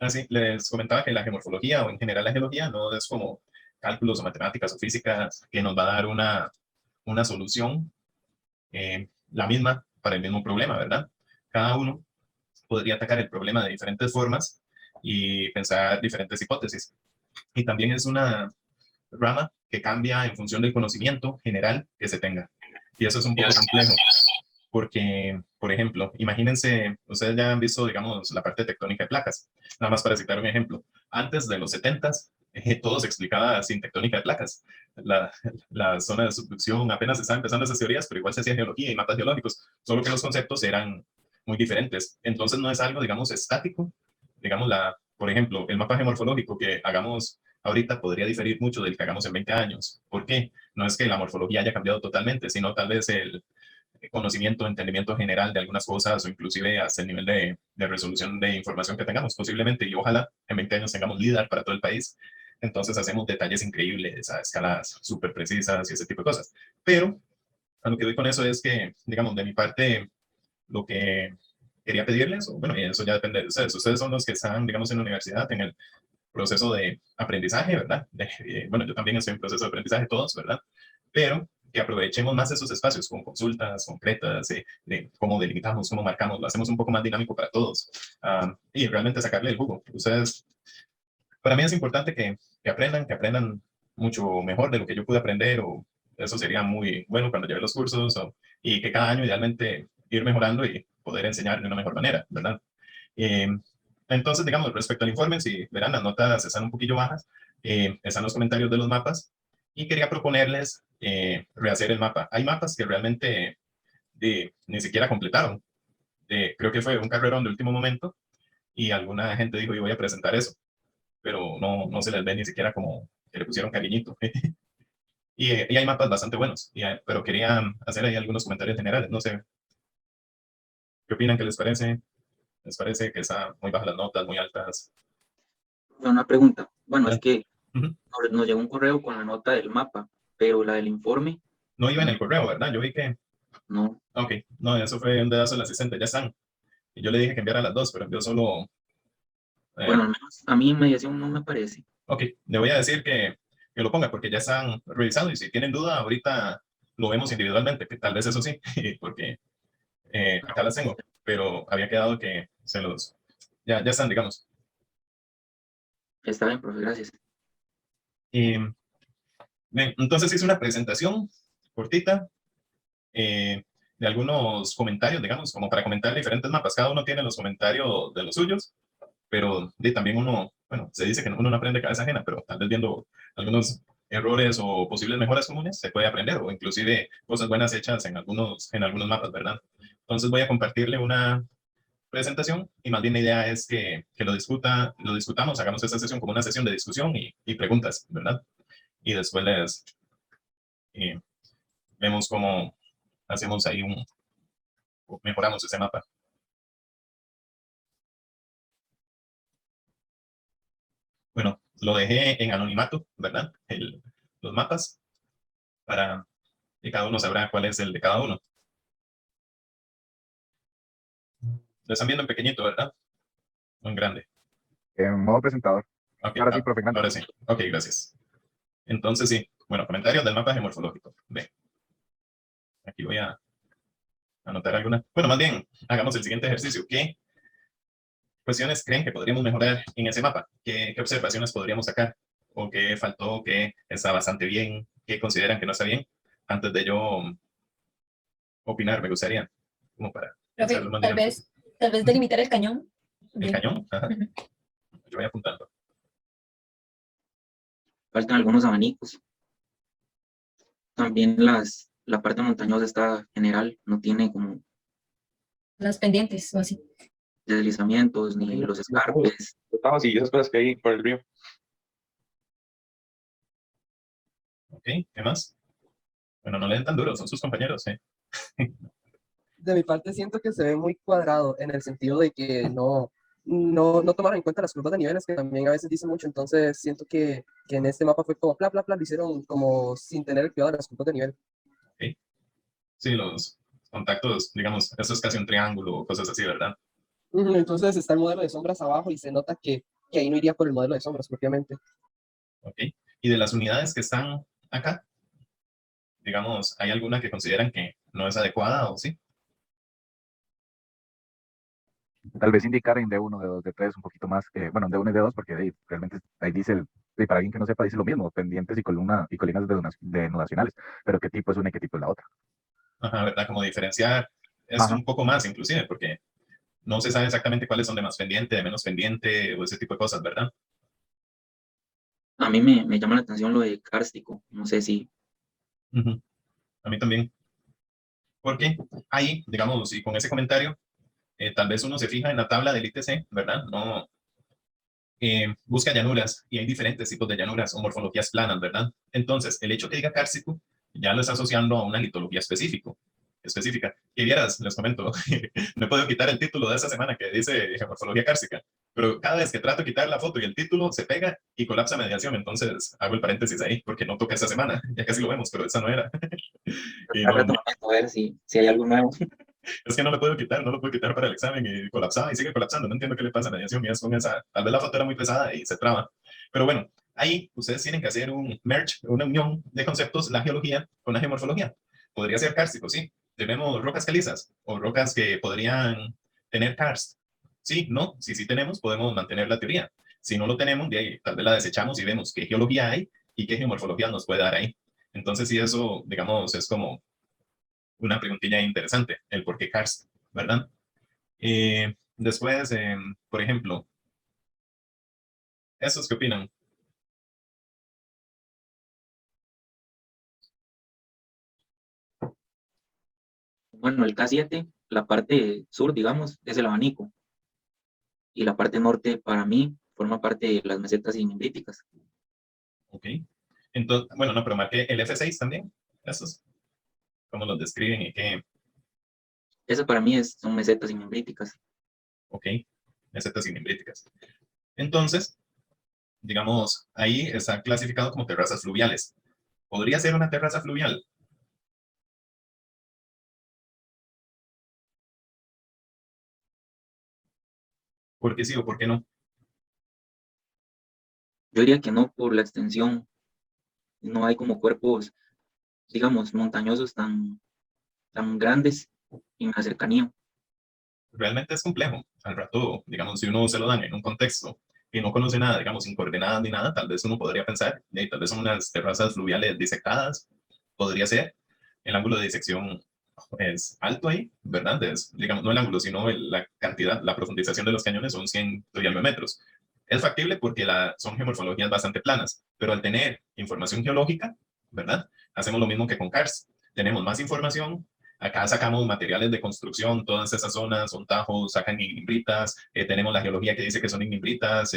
Así, les comentaba que la geomorfología o en general la geología no es como cálculos o matemáticas o físicas que nos va a dar una solución la misma para el mismo problema, ¿verdad? Cada uno podría atacar el problema de diferentes formas y pensar diferentes hipótesis. Y también es una rama que cambia en función del conocimiento general que se tenga. Y eso es un poco complejo, porque, por ejemplo, imagínense, ustedes ya han visto, digamos, la parte tectónica de placas. Nada más para citar un ejemplo. Antes de los 70s, todo se explicaba sin tectónica de placas. La, la zona de subducción apenas estaba empezando esas teorías, pero igual se hacía geología y mapas geológicos, solo que los conceptos eran muy diferentes. Entonces no es algo, digamos, estático. Digamos, por ejemplo, el mapa geomorfológico que hagamos ahorita podría diferir mucho del que hagamos en 20 años. ¿Por qué? No es que la morfología haya cambiado totalmente, sino tal vez el conocimiento, entendimiento general de algunas cosas o inclusive hasta el nivel de resolución de información que tengamos posiblemente y ojalá en 20 años tengamos LIDAR para todo el país. Entonces hacemos detalles increíbles a escalas súper precisas y ese tipo de cosas. Pero a lo que doy con eso es que, digamos, de mi parte, lo que quería pedirles, o bueno, y eso ya depende de ustedes. Ustedes son los que están, digamos, en la universidad, en el proceso de aprendizaje, ¿verdad? Bueno, yo también estoy en proceso de aprendizaje, todos, ¿verdad? Pero que aprovechemos más esos espacios con consultas concretas, de cómo delimitamos, cómo marcamos, lo hacemos un poco más dinámico para todos y realmente sacarle el jugo. Ustedes, para mí es importante que aprendan mucho mejor de lo que yo pude aprender o eso sería muy bueno cuando lleve los cursos y que cada año idealmente ir mejorando y poder enseñar de una mejor manera, ¿verdad? Eh, entonces, digamos, respecto al informe, si verán, las notas están un poquillo bajas, están los comentarios de los mapas y quería proponerles rehacer el mapa. Hay mapas que realmente ni siquiera completaron. Creo que fue un carrerón de último momento y alguna gente dijo, yo voy a presentar eso, pero no se les ve ni siquiera como que le pusieron cariñito. Y hay mapas bastante buenos, pero quería hacer ahí algunos comentarios generales. No sé, ¿qué opinan? ¿Qué les parece? ¿Les parece que están muy bajas las notas, muy altas? Una pregunta. Bueno, es Ya. que Ujú. nos llegó un correo con la nota del mapa, pero la del informe, No iba en no. el correo, ¿verdad? Yo vi que... No. Ok, no, eso fue un dedazo del asistente, ya están. Y yo le dije que enviara las dos, pero envió solo... Bueno, eh, al menos a mí en mediación no me parece. ok, le voy a decir que lo ponga porque ya están revisados y si tienen duda, ahorita lo vemos individualmente, que tal vez eso sí, porque acá las tengo, pero había quedado que se los... Ya están, digamos. Está bien, profe, gracias. Y, bien, entonces hice una presentación cortita de algunos comentarios, digamos, como para comentar diferentes mapas. Cada uno tiene los comentarios de los suyos, pero también uno, bueno, se dice que uno no aprende cabeza ajena, pero tal vez viendo algunos errores o posibles mejoras comunes se puede aprender, o inclusive cosas buenas hechas en algunos mapas, ¿verdad? Entonces voy a compartirle una presentación y más bien la idea es que lo discutamos, hagamos esta sesión como una sesión de discusión y preguntas, ¿verdad? Y después eh, vemos cómo hacemos ahí mejoramos ese mapa. Bueno, lo dejé en anonimato, ¿verdad? Los mapas, para que cada uno sabrá cuál es el de cada uno. Lo están viendo en pequeñito, ¿verdad? O en grande. En modo presentador. Ok, Ahora sí, profe, grande. ahora sí. Ok, gracias. Entonces sí, bueno, comentarios del mapa geomorfológico. Ve, aquí voy a anotar alguna. Bueno, más bien, hagamos el siguiente ejercicio. ¿Qué cuestiones creen que podríamos mejorar en ese mapa? ¿Qué observaciones podríamos sacar? ¿O qué faltó? ¿Qué está bastante bien? ¿Qué consideran que no está bien? Antes de yo opinar, me gustaría, como para hacerlo Profe, más tal dinámico. vez delimitar el cañón. ¿El Bien. cañón? Ajá. Ujú. Yo voy apuntando. Faltan algunos abanicos. También la parte montañosa está general, no tiene como Las pendientes o así. deslizamientos ni los escarpes. Los tajos y esas cosas que hay por el río. Ok, ¿qué más? Bueno, no le den tan duro, son sus compañeros, ¿eh? De mi parte siento que se ve muy cuadrado en el sentido de que no tomaron en cuenta las curvas de niveles que también a veces dicen mucho, entonces siento que en este mapa fue como bla, bla, bla, lo hicieron como sin tener el cuidado de las curvas de nivel. Ok. Sí, los contactos, digamos, eso es casi un triángulo o cosas así, ¿verdad? Entonces está el modelo de sombras abajo y se nota que que ahí no iría por el modelo de sombras propiamente. ¿Ok? Y de las unidades que están acá, digamos, ¿hay alguna que consideran que no es adecuada o sí? Tal vez indicar en D1, D2, D3 un poquito más, bueno, D1 y D2, porque realmente ahí dice, para alguien que no sepa, dice lo mismo, pendientes y colinas denodacionales, pero qué tipo es una y qué tipo es la otra. Ajá, ¿verdad? Como diferenciar es Ajá. un poco más inclusive, porque no se sabe exactamente cuáles son de más pendiente, de menos pendiente o ese tipo de cosas, ¿verdad? A mí me llama la atención lo de kárstico. No sé si Ujú. A mí también. Porque ahí, digamos, y con ese comentario, tal vez uno se fija en la tabla del ITC, ¿verdad? No, busca llanuras y hay diferentes tipos de llanuras o morfologías planas, ¿verdad? Entonces, el hecho que diga kárstico ya lo está asociando a una litología específica. Y vieras, les comento, no he podido quitar el título de esa semana que dice morfología kárstica, pero cada vez que trato de quitar la foto y el título se pega y colapsa mediación, entonces hago el paréntesis ahí porque no toca esa semana, ya casi lo vemos, pero esa no era. Y al no, rato me meto a ver si hay algo nuevo. es que no lo puedo quitar, no lo puedo quitar para el examen y colapsaba y sigue colapsando. No entiendo qué le pasa a la mediación y es con esa. Tal vez la foto era muy pesada y se traba. Pero bueno, ahí ustedes tienen que hacer un merge, una unión de conceptos, la geología con la geomorfología. Podría ser kárstico, sí. Tenemos rocas calizas o rocas que podrían tener karst. Sí, no. Si sí tenemos, podemos mantener la teoría. Si no lo tenemos, de ahí, tal vez la desechamos y vemos qué geología hay y qué geomorfología nos puede dar ahí. Entonces, sí, eso, digamos, es como una preguntilla interesante, el por qué karst, ¿verdad? Después, por ejemplo, ¿esos qué opinan? Bueno, el K7, la parte sur, digamos, es el abanico. Y la parte norte, para mí, forma parte de las mesetas inundíticas. Ok. Entonces, bueno, no, pero marqué el F6 también. Esos, ¿cómo los describen y qué? Esa para mí son mesetas inundíticas. Ok, mesetas inimbríticas. Entonces, digamos, ahí está clasificado como terrazas fluviales. ¿Podría ser una terraza fluvial? ¿Por qué sí o por qué no? Yo diría que no por la extensión. No hay como cuerpos, digamos, montañosos tan grandes en la cercanía. Realmente es complejo. Al rato, digamos, si uno se lo dan en un contexto que no conoce nada, digamos, sin coordenadas ni nada, tal vez uno podría pensar, y tal vez son unas terrazas fluviales disecadas, podría ser. El ángulo de disección es alto ahí, ¿verdad? Es, digamos, no el ángulo, sino la cantidad, la profundización de los cañones son 100 y algo de metros. Es factible porque son geomorfologías bastante planas, pero al tener información geológica, ¿verdad? Hacemos lo mismo que con CARS. Tenemos más información. Acá sacamos materiales de construcción, todas esas zonas son tajos, sacan ignimbritas, tenemos la geología que dice que son ignimbritas,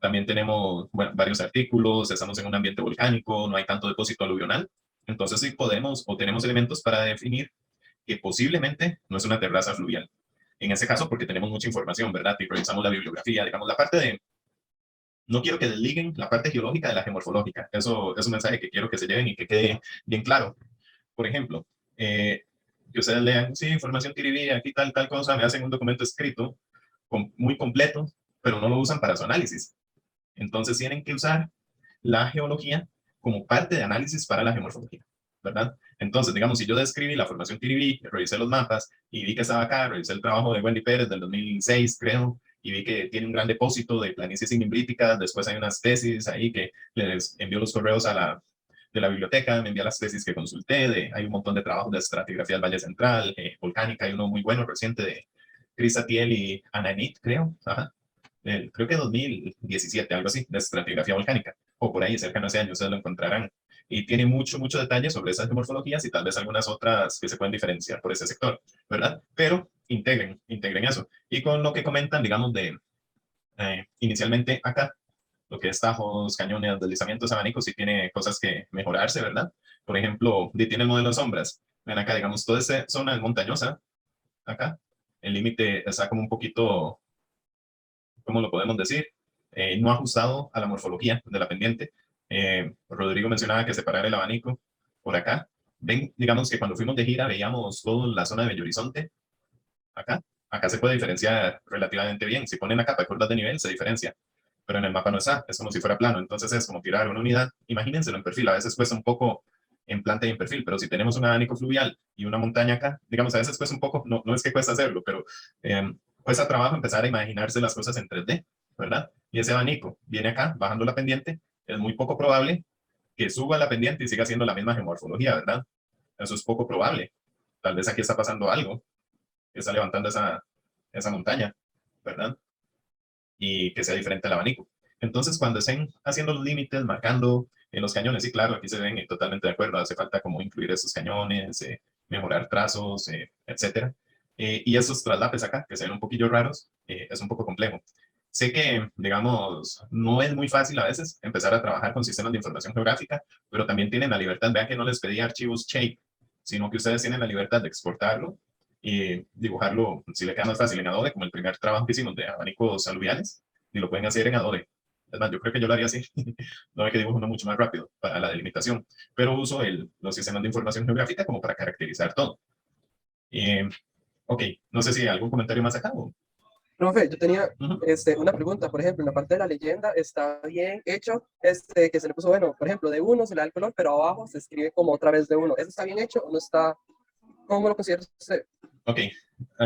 también tenemos bueno, varios artículos, estamos en un ambiente volcánico, no hay tanto depósito aluvional, entonces sí podemos o tenemos elementos para definir que posiblemente no es una terraza fluvial. En ese caso, porque tenemos mucha información, ¿verdad? Y revisamos la bibliografía, digamos, la parte de, no quiero que desliguen la parte geológica de la geomorfológica, eso es un mensaje que quiero que se lleven y que quede bien claro. Por ejemplo, que ustedes lean, sí, información tiribí, aquí tal cosa, me hacen un documento escrito muy completo, pero no lo usan para su análisis. Entonces tienen que usar la geología como parte de análisis para la geomorfología, ¿verdad? Entonces, digamos, si yo describí la formación Tiribí, revisé los mapas y vi que estaba acá, revisé el trabajo de Wendy Pérez del 2006, creo, y vi que tiene un gran depósito de planicies inimbríticas, después hay unas tesis ahí que les envió los correos de la biblioteca, me envía las tesis que consulté, hay un montón de trabajos de estratigrafía del Valle Central, volcánica, hay uno muy bueno reciente de Chris Atiel y Ananit, creo, ajá, creo que 2017, algo así, de estratigrafía volcánica, o por ahí, cerca de ese año, ustedes lo encontrarán. Y tiene mucho detalle sobre esas morfologías y tal vez algunas otras que se pueden diferenciar por ese sector, ¿verdad? Pero integren eso. Y con lo que comentan, digamos, de inicialmente acá, lo que es tajos, cañones, deslizamientos, abanicos, sí tiene cosas que mejorarse, ¿verdad? Por ejemplo, tiene el modelo de sombras. Ven acá, digamos, toda esa zona montañosa, acá, el límite está como un poquito, ¿cómo lo podemos decir? No ajustado a la morfología de la pendiente. Rodrigo mencionaba que separar el abanico por acá. Ven, digamos que cuando fuimos de gira veíamos toda la zona de Bello Horizonte, acá. Acá se puede diferenciar relativamente bien. Si ponen la capa de curvas de nivel, se diferencia. pero en el mapa no está, es como si fuera plano, entonces es como tirar una unidad, imagínenselo en perfil, a veces cuesta un poco en planta y en perfil, pero si tenemos un abanico fluvial y una montaña acá, digamos, a veces cuesta un poco, no es que cuesta hacerlo, pero cuesta trabajo empezar a imaginarse las cosas en 3D, ¿verdad? Y ese abanico viene acá, bajando la pendiente, es muy poco probable que suba la pendiente y siga siendo la misma geomorfología, ¿verdad? Eso es poco probable. Tal vez aquí está pasando algo, que está levantando esa montaña, ¿verdad? Y que sea diferente al abanico. Entonces, cuando estén haciendo los límites, marcando en los cañones, sí, claro, aquí se ven totalmente de acuerdo, hace falta como incluir esos cañones, mejorar trazos, etcétera. Y esos traslapes acá, que se ven un poquillo raros, es un poco complejo. Sé que, digamos, no es muy fácil a veces empezar a trabajar con sistemas de información geográfica, pero también tienen la libertad, vean que no les pedí archivos shape, sino que ustedes tienen la libertad de exportarlo y dibujarlo, si le queda más fácil en Adobe, como el primer trabajo que hicimos de abanicos aluviales, y lo pueden hacer en Adobe. Es más, yo creo que yo lo haría así. No hay que dibujo uno mucho más rápido para la delimitación, pero uso los sistemas de información geográfica como para caracterizar todo. Ok, no sé si hay algún comentario más acá. Profe, yo tenía Ujú. una pregunta, por ejemplo, en la parte de la leyenda está bien hecho, que se le puso, bueno, por ejemplo, de uno se le da el color, pero abajo se escribe como otra vez de uno. ¿Eso está bien hecho o no está? ¿Cómo lo considera usted? Ok,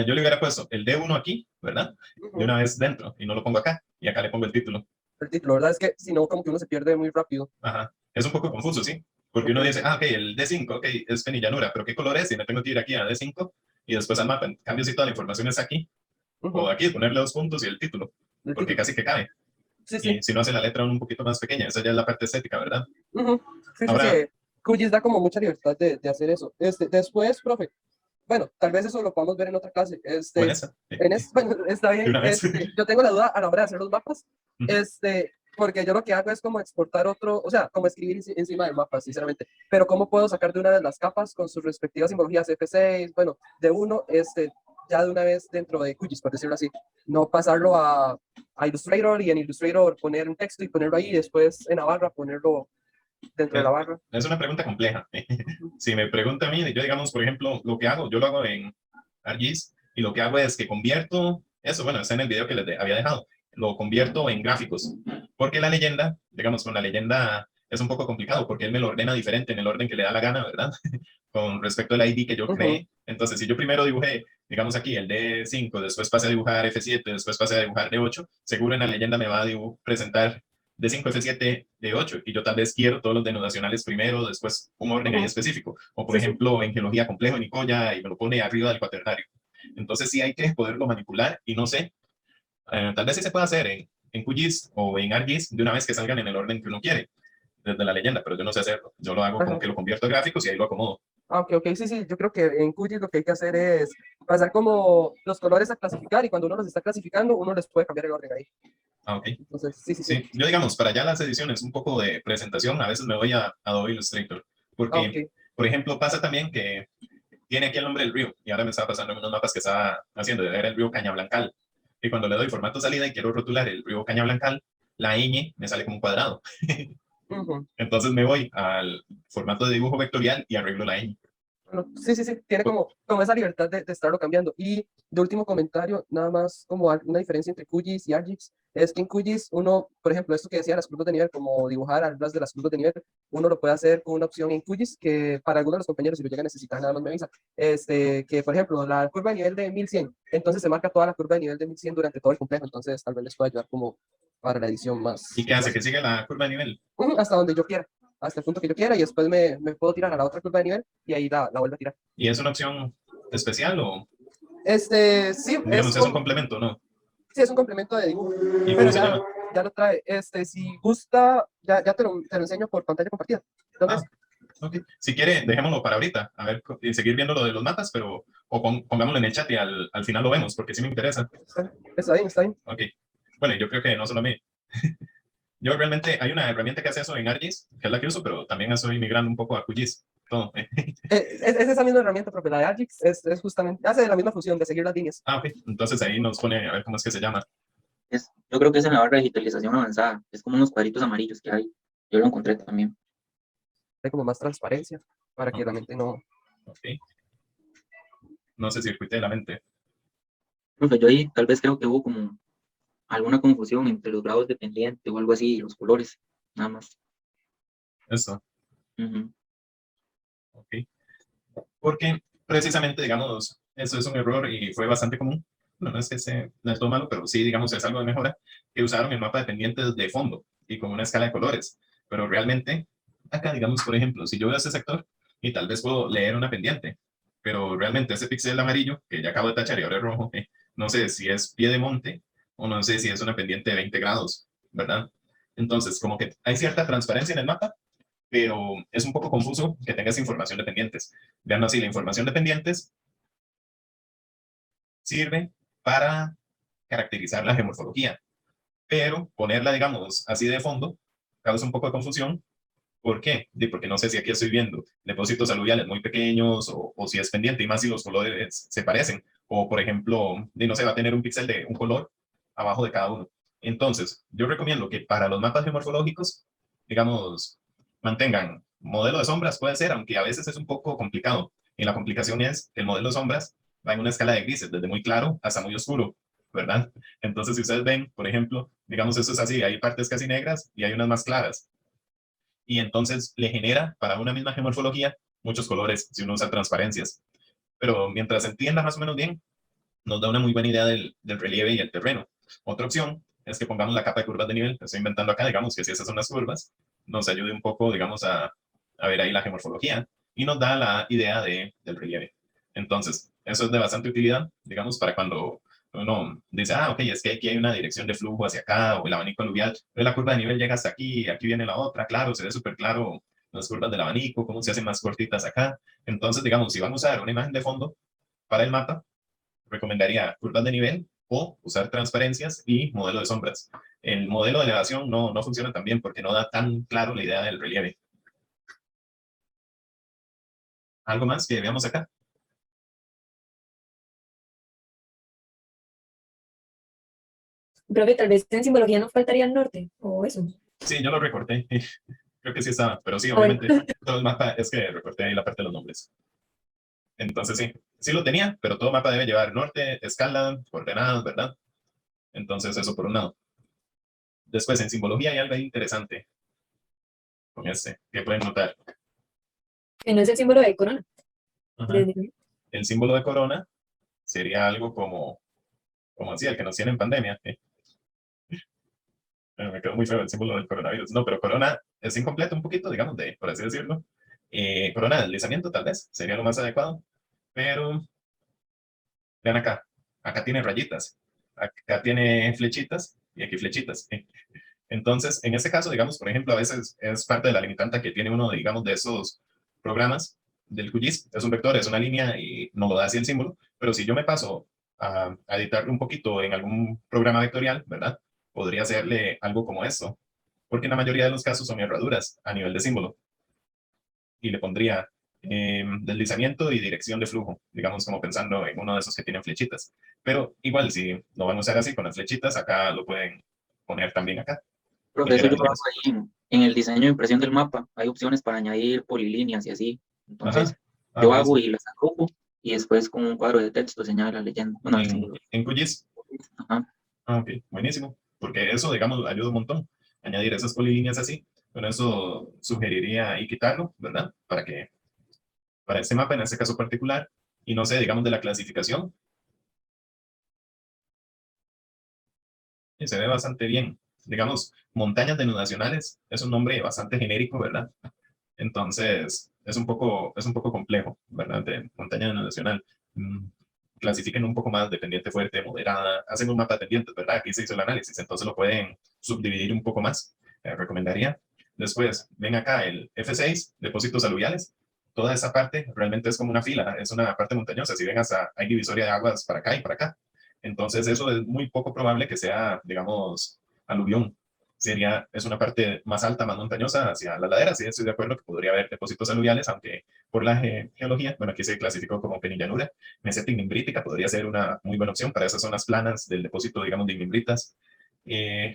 yo le hubiera puesto el D1 aquí, ¿verdad? De una vez dentro, y no lo pongo acá, y acá le pongo el título. El título, ¿verdad? Es que si no, como que uno se pierde muy rápido. Ajá, es un poco confuso, sí, porque uno dice, ok, el D5, ok, es penillanura, pero ¿qué color es? Y me tengo que ir aquí a D5, y después al mapa. En cambio, si toda la información es aquí, o aquí, ponerle 2 puntos y el título, El porque título. casi que cabe. Sí, sí. Y si no hace la letra un poquito más pequeña, esa ya es la parte estética, ¿verdad? Sí, sí, sí. Ahora, QGIS da como mucha libertad de hacer eso. Después, profe, bueno, tal vez eso lo podamos ver en otra clase. bueno, esa, Bueno, está de bien. una vez. Yo tengo la duda a la hora de hacer los mapas, Ujú. porque yo lo que hago es como exportar otro, o sea, como escribir encima del mapa, sinceramente. Pero ¿cómo puedo sacar de una vez las capas con sus respectivas simbologías F6? Bueno, de uno, ya de una vez dentro de QGIS, por decirlo así. No pasarlo a Illustrator y en Illustrator poner un texto y ponerlo ahí y después en la barra ponerlo dentro de la barra. Es una pregunta compleja. Si me pregunta a mí, yo digamos, por ejemplo, lo que hago, yo lo hago en ArcGIS y lo que hago es que convierto, eso, bueno, está en el video que les había dejado, lo convierto en gráficos, porque la leyenda, digamos, con la leyenda es un poco complicado porque él me lo ordena diferente en el orden que le da la gana, ¿verdad? Con respecto al ID que yo creé. Entonces, si yo primero dibujé, digamos aquí, el D5, después pasé a dibujar F7, después pasé a dibujar D8, seguro en la leyenda me va a presentar D5, F7, D8, y yo tal vez quiero todos los denotacionales primero, después un orden ahí específico. O, por Sí, sí. ejemplo, en geología complejo, Nicoya, y me lo pone arriba del cuaternario. Entonces, sí hay que poderlo manipular, y no sé, tal vez sí se puede hacer en QGIS o en ArcGIS de una vez que salgan en el orden que uno quiere, desde la leyenda, pero yo no sé hacerlo. Yo lo hago como Ajá. que lo convierto a gráficos y ahí lo acomodo. Ah, ok, ok, sí, sí, yo creo que en QGIS lo que hay que hacer es pasar como los colores a clasificar y cuando uno los está clasificando, uno les puede cambiar el orden ahí. Ah, ok. Entonces, sí, sí, sí. Sí, yo digamos, para ya las ediciones, un poco de presentación, a veces me voy a Adobe Illustrator, Ah, porque, ok. por ejemplo, pasa también que tiene aquí el nombre del río, y ahora me estaba pasando en unos mapas que estaba haciendo, era el río Cañablancal, y cuando le doy formato salida y quiero rotular el río Cañablancal, la ñ me sale como un cuadrado. Ujú. Entonces me voy al formato de dibujo vectorial y arreglo la ñ. Bueno, sí, sí, sí, tiene como esa libertad de estarlo cambiando. Y de último comentario, nada más como una diferencia entre QGIS y ArcGIS, es que en QGIS uno, por ejemplo, esto que decía las curvas de nivel, como dibujar algunas de las curvas de nivel, uno lo puede hacer con una opción en QGIS que para algunos de los compañeros, si lo llegan a necesitar, nada más me avisa, que por ejemplo, la curva de nivel de 1100, entonces se marca toda la curva de nivel de 1100 durante todo el complejo, entonces tal vez les pueda ayudar como para la edición ¿Y más, qué hace? más Que sigue la curva de nivel. hasta donde yo quiera, hasta el punto que yo quiera, y después me puedo tirar a la otra curva de nivel y ahí la vuelvo a tirar. ¿Y es una opción especial o, Sí, digamos, es un complemento, no? sí, es un complemento de dibujo, ¿Y cómo pero se llama? ya lo trae. Si gusta, ya te lo enseño por pantalla compartida. ¿Dónde Ah, es? ok. Si quiere, dejémoslo para ahorita, a ver, y seguir viendo lo de los mapas, pero, o pongámoslo en el chat y al final lo vemos, porque sí me interesa. Está bien, está bien. Ok. Bueno, yo creo que no solo a mí. Yo realmente, hay una herramienta que hace eso en ArcGIS, que es la que uso, pero también estoy migrando un poco a QGIS. Todo. Es esa misma herramienta propiedad de Agix, es justamente, hace la misma función de seguir las líneas. Ah, ok. Entonces ahí nos pone, a ver cómo es que se llama. Yo creo que es en la barra de digitalización avanzada. Es como unos cuadritos amarillos que hay. Yo lo encontré también. Hay como más transparencia para que Ok. la mente no. Ok. No sé, circuité la mente. Profe, yo ahí tal vez creo que hubo como alguna confusión entre los grados de pendiente o algo así, y los colores, nada más. Eso, Ujú. ok. Porque precisamente, digamos, eso es un error y fue bastante común. No es que no es todo malo, pero sí, digamos, es algo de mejora, que usaron el mapa de pendientes de fondo y con una escala de colores. Pero realmente, acá, digamos, por ejemplo, si yo veo ese sector y tal vez puedo leer una pendiente, pero realmente ese píxel amarillo, que ya acabo de tachar y ahora es rojo, no sé si es pie de monte o no sé si es una pendiente de 20 grados, ¿verdad? Entonces, como que hay cierta transparencia en el mapa, pero es un poco confuso que tengas información de pendientes. Vean así, la información de pendientes sirve para caracterizar la geomorfología, pero ponerla, digamos, así de fondo causa un poco de confusión. ¿Por qué? Porque no sé si aquí estoy viendo depósitos aluviales muy pequeños o si es pendiente, y más si los colores se parecen. O, por ejemplo, no sé, va a tener un píxel de un color abajo de cada uno. Entonces, yo recomiendo que para los mapas geomorfológicos, digamos, mantengan modelo de sombras, puede ser, aunque a veces es un poco complicado. Y la complicación es que el modelo de sombras va en una escala de grises, desde muy claro hasta muy oscuro, ¿verdad? Entonces, si ustedes ven, por ejemplo, digamos, esto es así, hay partes casi negras y hay unas más claras. Y entonces le genera para una misma geomorfología muchos colores si uno usa transparencias. Pero mientras se entienda más o menos bien, nos da una muy buena idea del relieve y el terreno. Otra opción es que pongamos la capa de curvas de nivel. Estoy inventando acá, digamos que si esas son las curvas, nos ayude un poco, digamos, a ver ahí la geomorfología y nos da la idea del relieve. Entonces, eso es de bastante utilidad, digamos, para cuando uno dice, ah, ok, es que aquí hay una dirección de flujo hacia acá o el abanico aluvial, pero la curva de nivel llega hasta aquí y aquí viene la otra, claro, se ve súper claro las curvas del abanico, cómo se hacen más cortitas acá. Entonces, digamos, si vamos a usar una imagen de fondo para el mapa, recomendaría curvas de nivel o usar transparencias y modelo de sombras. El modelo de elevación no funciona tan bien porque no da tan claro la idea del relieve. ¿Algo más que veamos acá? Profe, tal vez en simbología nos faltaría el norte, o eso. Sí, yo lo recorté. Creo que sí estaba, pero sí, Ah, bueno. obviamente, todo el mapa es que recorté ahí la parte de los nombres. Entonces sí, sí lo tenía, pero todo mapa debe llevar norte, escala, coordenadas, ¿verdad? Entonces eso por un lado. Después en simbología hay algo ahí interesante con este, que pueden notar. Que no es el símbolo de corona. Ajá. El símbolo de corona sería algo como decía, el que nos tiene en pandemia. Me quedó muy feo el símbolo del coronavirus. No, pero corona es incompleto un poquito, digamos, por así decirlo. Corona de deslizamiento tal vez sería lo más adecuado. Pero vean acá, acá tiene rayitas, acá tiene flechitas y aquí flechitas. Entonces, en este caso, digamos, por ejemplo, a veces es parte de la limitante que tiene uno, digamos, de esos programas del QGIS. Es un vector, es una línea y no lo da así el símbolo. Pero si yo me paso a editarlo un poquito en algún programa vectorial, ¿verdad? Podría hacerle algo como esto. Porque en la mayoría de los casos son herraduras a nivel de símbolo. Y le pondría deslizamiento y dirección de flujo, digamos, como pensando en uno de esos que tienen flechitas. Pero igual, si lo van a usar así con las flechitas, acá lo pueden poner también acá. Profe, eso yo lo hago ahí en el diseño de impresión del mapa. Hay opciones para añadir polilíneas y así. Entonces, yo hago Buenísimo. y las agrupo y después con un cuadro de texto señala la leyenda. Bueno, el símbolo. En QGIS. Ajá. Ok, buenísimo. Porque eso, digamos, ayuda un montón. Añadir esas polilíneas así. Con eso sugeriría ahí quitarlo, ¿verdad? Para este mapa, en este caso particular. Y no sé, digamos, de la clasificación. Y se ve bastante bien. Digamos, montañas denudacionales es un nombre bastante genérico, ¿verdad? Entonces, es un poco complejo, ¿verdad? De montaña nacional. Mm, Clasifiquen un poco más de pendiente fuerte, moderada. Hacen un mapa de pendientes, ¿verdad? Aquí se hizo el análisis, entonces lo pueden subdividir un poco más. Recomendaría. Después, ven acá el F6, depósitos aluviales. Toda esa parte realmente es como una fila, es una parte montañosa. Si ven, hasta hay divisoria de aguas para acá y para acá. Entonces, eso es muy poco probable que sea, digamos, aluvión. Es una parte más alta, más montañosa hacia las laderas. Sí, estoy de acuerdo que podría haber depósitos aluviales, aunque por la geología, bueno, aquí se clasificó como penillanura. Meseta ignimbritica podría ser una muy buena opción para esas zonas planas del depósito, digamos, de ignimbritas.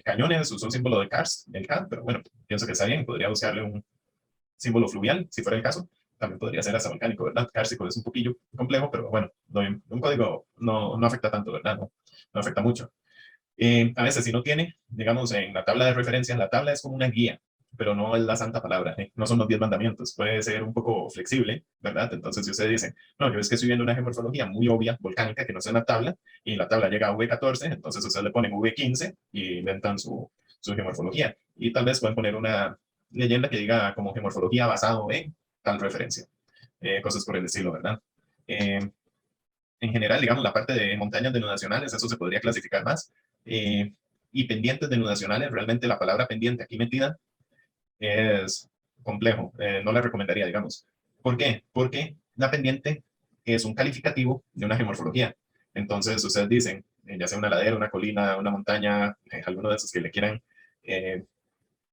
Cañones usó un símbolo de Karst, el K, pero bueno, pienso que está bien. Podría buscarle un símbolo fluvial, si fuera el caso. También podría ser hasta volcánico, ¿verdad? Kárstico es un poquillo complejo, pero bueno, un código no afecta tanto, ¿verdad? No afecta mucho. A veces si no tiene, digamos, en la tabla de referencia, la tabla es como una guía, pero no es la santa palabra, no son los 10 mandamientos, puede ser un poco flexible, ¿verdad? Entonces si usted dice, no, yo es que estoy viendo una geomorfología muy obvia, volcánica, que no es en la tabla, y la tabla llega a V14, entonces ustedes le ponen V15 y inventan su geomorfología. Y tal vez pueden poner una leyenda que diga como geomorfología basado en tal referencia, cosas por el estilo, ¿verdad? En general, digamos, la parte de montañas denudacionales, eso se podría clasificar más. Y pendientes denudacionales, realmente la palabra pendiente aquí metida es complejo, no la recomendaría, digamos. ¿Por qué? Porque la pendiente es un calificativo de una geomorfología. Entonces, ustedes dicen, ya sea una ladera, una colina, una montaña, alguno de esos que le quieran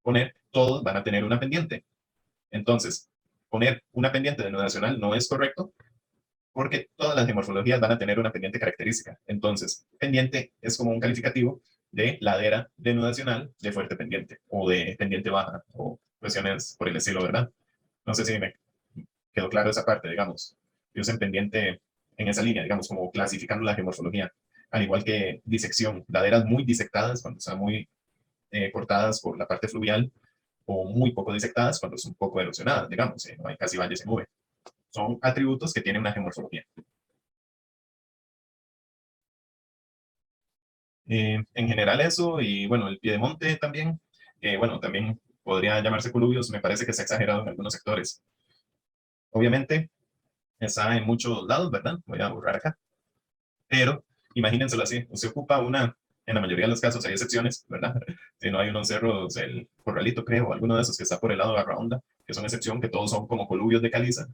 poner, todos van a tener una pendiente. Entonces, poner una pendiente denudacional no es correcto porque todas las geomorfologías van a tener una pendiente característica. Entonces, pendiente es como un calificativo de ladera denudacional de fuerte pendiente o de pendiente baja o cuestiones por el estilo, ¿verdad? No sé si me quedó claro esa parte, digamos. Que usen pendiente en esa línea, digamos, como clasificando la geomorfología. Al igual que disección, laderas muy disectadas cuando están muy cortadas por la parte fluvial o muy poco disectadas cuando son poco erosionadas, digamos, no hay casi valles en V. Son atributos que tienen una geomorfología. En general eso, y bueno, el piedemonte también, bueno, también podría llamarse coluvios, me parece que se ha exagerado en algunos sectores. Obviamente, está en muchos lados, ¿verdad? Voy a borrar acá. Pero, imagínenselo así, se ocupa una, en la mayoría de los casos hay excepciones, ¿verdad? Si no hay unos cerros, el Corralito creo, o alguno de esos que está por el lado de la Honda, que son excepción, que todos son como coluvios de caliza,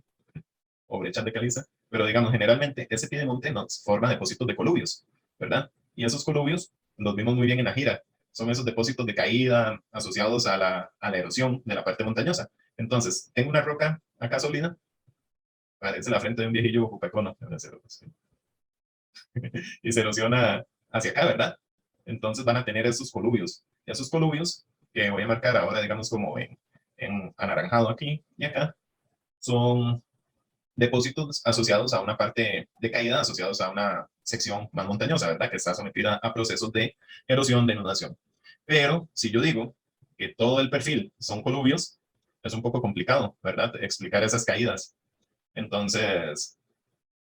o brechas de caliza, pero digamos, generalmente ese piedemonte nos forma depósitos de coluvios, ¿verdad? Y esos coluvios los vimos muy bien en la gira, son esos depósitos de caída asociados a la erosión de la parte montañosa. Entonces, tengo una roca acá sólida, parece la frente de un viejillo jupacono, y se erosiona hacia acá, ¿verdad? Entonces van a tener esos coluvios. Y esos coluvios, que voy a marcar ahora, digamos, como en anaranjado aquí y acá, son depósitos asociados a una parte de caída, asociados a una sección más montañosa, ¿verdad? Que está sometida a procesos de erosión, denudación. Pero si yo digo que todo el perfil son coluvios, es un poco complicado, ¿verdad? Explicar esas caídas. Entonces,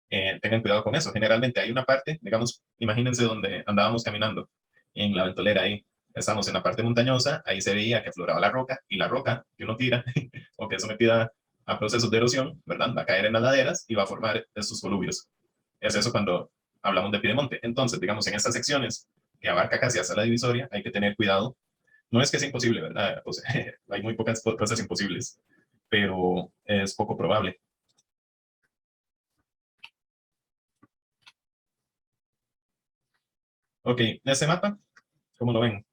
tengan cuidado con eso. Generalmente hay una parte, digamos, imagínense donde andábamos caminando, en la ventolera ahí. Estamos en la parte montañosa, ahí se veía que afloraba la roca, y la roca que uno tira, o que es sometida a procesos de erosión, ¿verdad? Va a caer en las laderas y va a formar estos coluvios. Es eso cuando hablamos de piedemonte. Entonces, digamos, en estas secciones que abarca casi hasta la divisoria, hay que tener cuidado. No es que sea imposible, ¿verdad? O sea, hay muy pocas cosas imposibles, pero es poco probable. Ok, ese mapa, ¿cómo lo ven?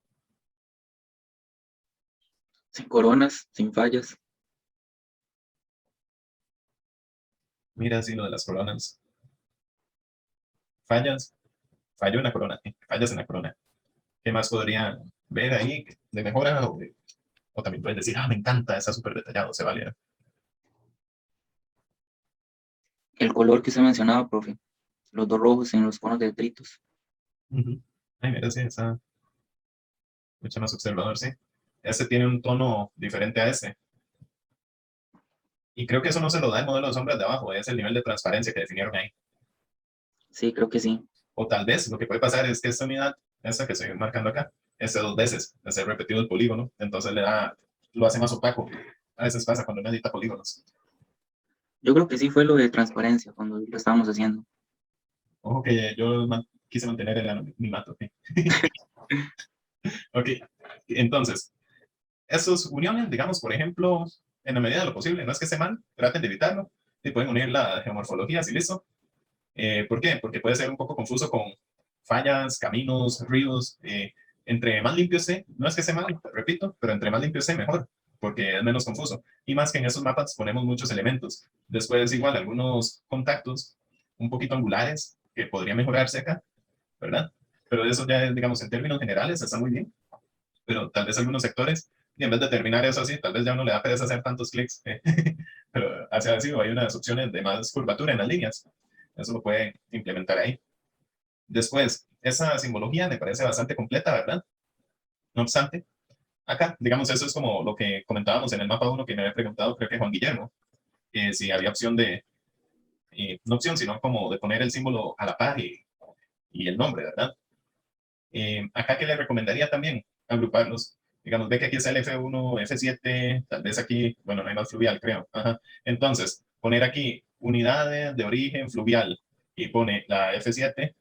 Sin coronas, sin fallas. Mira, sí, lo de las coronas. Fallas, fallo en la corona, fallas en la corona. ¿Qué más podría ver ahí de mejora? O también puedes decir, ah, me encanta, está súper detallado, se vale. El color que usted mencionaba, profe. Los dos rojos en los conos de detritos. Ay, mira, sí, está mucho más observador, sí. Este tiene un tono diferente a este. Y creo que eso no se lo da el modelo de sombras de abajo, es el nivel de transparencia que definieron ahí. Sí, creo que sí. O tal vez lo que puede pasar es que esta unidad, esta que estoy marcando acá, dos veces, es repetido el polígono, entonces lo hace más opaco. A veces pasa cuando uno edita polígonos. Yo creo que sí fue lo de transparencia cuando lo estábamos haciendo. Ojo que yo quise mantener el anonimato. Ok, entonces, esos uniones, digamos, por ejemplo, en la medida de lo posible, no es que esté mal, traten de evitarlo, y pueden unir la geomorfología, si listo. ¿Por qué? Porque puede ser un poco confuso con fallas, caminos, ríos. Entre más limpio esté, no es que esté mal, repito, pero entre más limpio esté, mejor, porque es menos confuso. Y más que en esos mapas ponemos muchos elementos. Después, igual, algunos contactos un poquito angulares que podría mejorarse acá, ¿verdad? Pero eso ya, digamos, en términos generales está muy bien. Pero tal vez algunos sectores, y en vez de terminar eso así, tal vez ya uno le da pereza hacer tantos clics. Pero hacia así, hay unas opciones de más curvatura en las líneas. Eso lo puede implementar ahí. Después, esa simbología me parece bastante completa, ¿verdad? No obstante, acá, digamos, eso es como lo que comentábamos en el mapa 1 que me había preguntado, creo que Juan Guillermo, que si había opción de, no opción, sino como de poner el símbolo a la par y el nombre, ¿verdad? Acá que le recomendaría también agruparlos. Digamos, ve que aquí está el F1, F7, tal vez aquí, bueno, no hay más fluvial, creo. Ajá. Entonces, poner aquí unidades de origen fluvial y pone la F7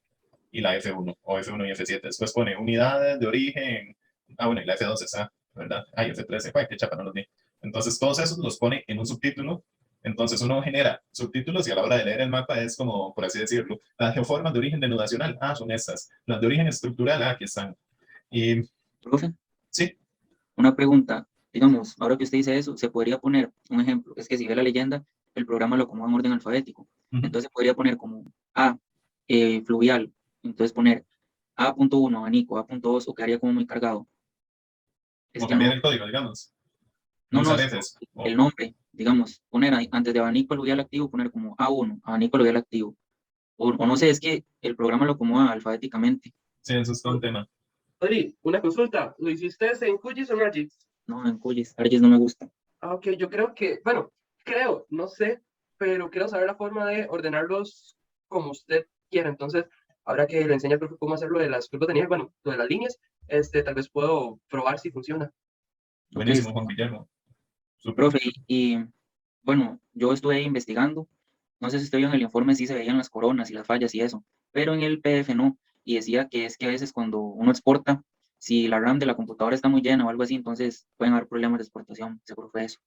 y la F1, o F1 y F7. Después pone unidades de origen, bueno, y la F2 está, ¿verdad? Ah, y F13, qué chapa, no los vi. Entonces, todos esos los pone en un subtítulo. Entonces uno genera subtítulos y a la hora de leer el mapa es como, por así decirlo, las geoformas de origen denudacional, ah, son estas. Las de origen estructural, ah, aquí están. Y Profe, sí, una pregunta. Digamos, ahora que usted dice eso, se podría poner un ejemplo. Es que si ve la leyenda, el programa lo acomoda en orden alfabético. Entonces podría poner como A, fluvial. Entonces poner A.1, abanico, A.2, o quedaría como muy cargado. Es como que no, cambiar el código, digamos. No no, no, usar es Fs. el nombre, digamos, poner ahí, antes de abanico aluvial activo, poner como A1, abanico aluvial activo. O no sé, es que el programa lo acomoda alfabéticamente. Sí, eso es todo un tema. Rodri, una consulta. ¿Lo hiciste en QGIS o en ArcGIS? No, en QGIS, ArcGIS no me gusta. Ah, ok, yo creo que, bueno, creo, no sé, pero quiero saber la forma de ordenarlos como usted quiera. Entonces, ahora que le enseña al profe cómo hacer lo de las curvas de nivel, bueno, lo de las líneas, tal vez puedo probar si funciona. Ok, Buenísimo, Juan Guillermo. Súper. profe, bueno, yo estuve ahí investigando, no sé si estoy en el informe si se veían las coronas y las fallas y eso, pero en el PDF no, y decía que es que a veces cuando uno exporta, si la RAM de la computadora está muy llena o algo así, entonces pueden haber problemas de exportación, seguro fue eso.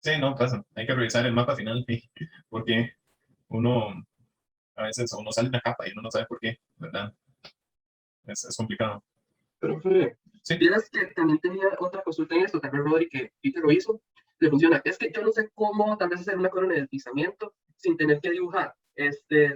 Sí, no pasa. Hay que revisar el mapa final, sí, porque uno a veces uno sale una capa y uno no sabe por qué, ¿verdad? Es complicado. Profe, Sí, vieras que también tenía otra consulta en esto, tal vez Rodri, que Peter lo hizo, le funciona. Es que yo no sé cómo tal vez hacer una corona de deslizamiento sin tener que dibujar,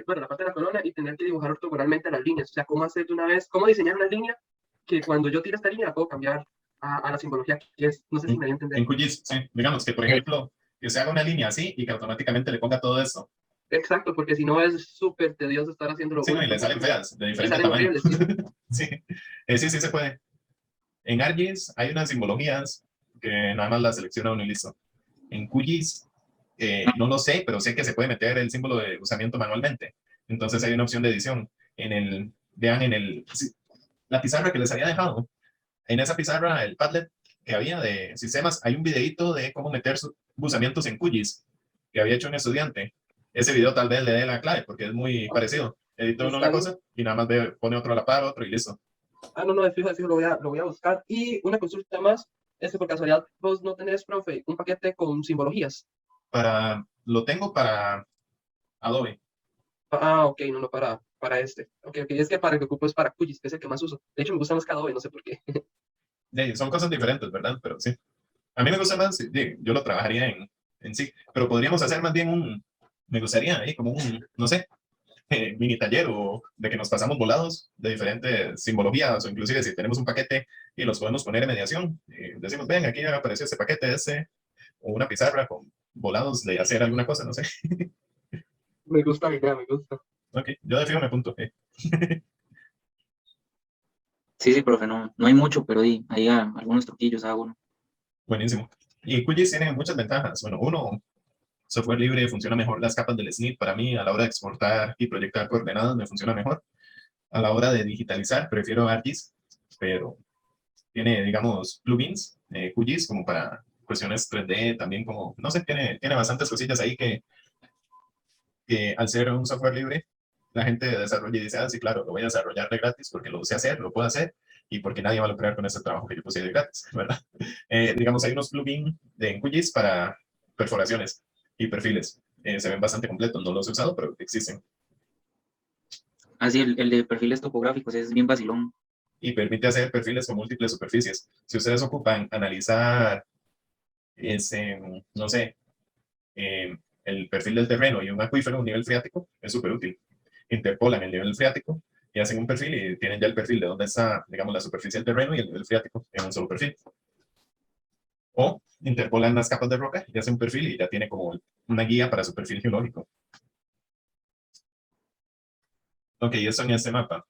bueno, la parte de la corona y tener que dibujar ortogonalmente las líneas. O sea, cómo hacer de una vez, cómo diseñar una línea que cuando yo tire esta línea la puedo cambiar a la simbología que es. No sé si me voy a entender. en QGIS, sí. Digamos que, por ejemplo, que se haga una línea así y que automáticamente le ponga todo eso. Exacto, porque si no es súper tedioso estar haciéndolo Sí, no, una y le por salen una. feas, de Y diferente salen tamaño. horribles, sí. Sí, sí, sí se puede. En ArcGIS hay unas simbologías que nada más las selecciona uno y listo. En QGIS no lo sé, pero sé que se puede meter el símbolo de usamiento manualmente. Entonces hay una opción de edición. Vean sí, la pizarra que les había dejado. En esa pizarra, el Padlet que había de sistemas, hay un videito de cómo meter usamientos en QGIS que había hecho un estudiante. Ese video tal vez le dé la clave porque es muy parecido. Edita uno la Está cosa y nada más pone otro a la par, otro y listo. Ah, no, no, de fijo lo voy a buscar. Y una consulta más, por casualidad, vos no tenés, profe, un paquete con simbologías. Lo tengo para Adobe. Ah, ok, no, no, para este. Ok, ok, es que para el que ocupo es para QGIS, que es el que más uso. De hecho, me gusta más que Adobe, no sé por qué. Son cosas diferentes, ¿verdad? Pero sí. A mí me gusta más, sí, yo lo trabajaría en sí, pero podríamos hacer más bien me gustaría ahí como no sé, mini taller o de que nos pasamos volados de diferentes simbologías o inclusive si tenemos un paquete y los podemos poner en mediación, decimos, ven, aquí apareció este paquete, o una pizarra con volados de hacer alguna cosa, no sé. Me gusta la idea, me gusta. Ok, yo de fijo me apunto. Sí, sí, profe, no hay mucho, pero ahí algunos truquillos hago uno. Buenísimo. Y QGIS tiene muchas ventajas. Bueno, uno, software libre, funciona mejor las capas del SNIP para mí a la hora de exportar y proyectar coordenadas, me funciona mejor. A la hora de digitalizar, prefiero ArcGIS, pero tiene, digamos, plugins, QGIS, como para cuestiones 3D, también como, no sé, tiene bastantes cosillas ahí que al ser un software libre, la gente desarrolla y dice, ah, sí, claro, lo voy a desarrollar de gratis porque lo sé hacer, lo puedo hacer, y porque nadie va a lucrar con ese trabajo que yo puse de gratis, ¿verdad? Digamos, hay unos plugins en QGIS para perforaciones y perfiles. Se ven bastante completos, no los he usado, pero existen. Así, el de perfiles topográficos es bien vacilón. Y permite hacer perfiles con múltiples superficies. Si ustedes ocupan analizar, no sé, el perfil del terreno y un acuífero, un nivel freático, es súper útil. Interpolan el nivel freático y hacen un perfil y tienen ya el perfil de dónde está, digamos, la superficie del terreno y el nivel freático en un solo perfil. O interpolan las capas de roca y hacen un perfil y ya tiene como una guía para su perfil geológico. Ok, eso en este mapa.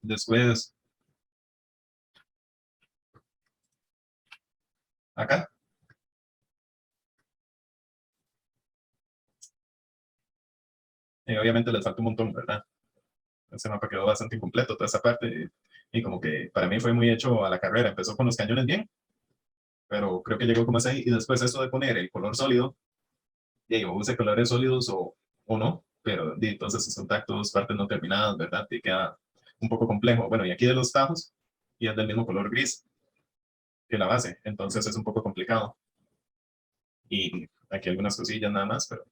Después, acá. Obviamente les falta un montón, ¿verdad? Ese mapa quedó bastante incompleto, toda esa parte. Y como que para mí fue muy hecho a la carrera. Empezó con los cañones bien, pero creo que llegó como así. Y después eso de poner el color sólido, y yo use colores sólidos o no, pero entonces sus contactos, partes no terminadas, ¿verdad? Y queda un poco complejo. Bueno, y aquí de los tajos, y es del mismo color gris que la base, entonces es un poco complicado. Y aquí algunas cosillas nada más, pero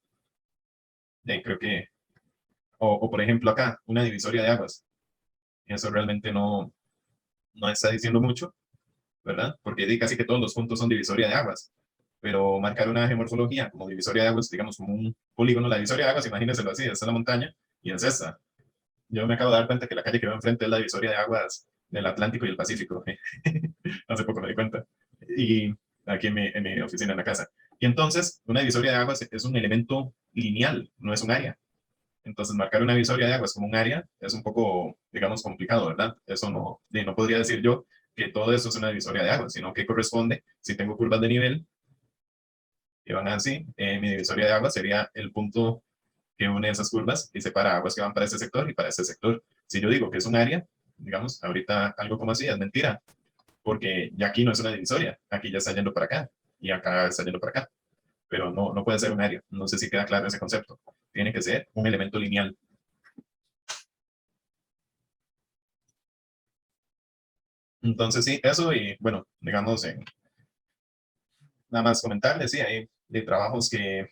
creo que, o por ejemplo acá, una divisoria de aguas. Eso realmente no está diciendo mucho, ¿verdad? Porque casi que todos los puntos son divisoria de aguas. Pero marcar una geomorfología como divisoria de aguas, digamos como un polígono, la divisoria de aguas, imagínenselo así, esta es la montaña y es esta. Yo me acabo de dar cuenta que la calle que veo enfrente es la divisoria de aguas del Atlántico y el Pacífico. Hace poco me di cuenta. Y aquí en mi oficina, en la casa. Y entonces, una divisoria de aguas es un elemento lineal, no es un área. Entonces, marcar una divisoria de aguas como un área es un poco, digamos, complicado, ¿verdad? Eso no podría decir yo que todo eso es una divisoria de aguas, sino que corresponde, si tengo curvas de nivel que van así, mi divisoria de aguas sería el punto que une esas curvas y separa aguas que van para ese sector y para ese sector. Si yo digo que es un área, digamos, ahorita algo como así es mentira, porque ya aquí no es una divisoria, aquí ya está yendo para acá y acá está yendo para acá, pero no puede ser un área. No sé si queda claro ese concepto. Tiene que ser un elemento lineal. Entonces, sí, eso y bueno, digamos, nada más comentarles, sí, hay de trabajos que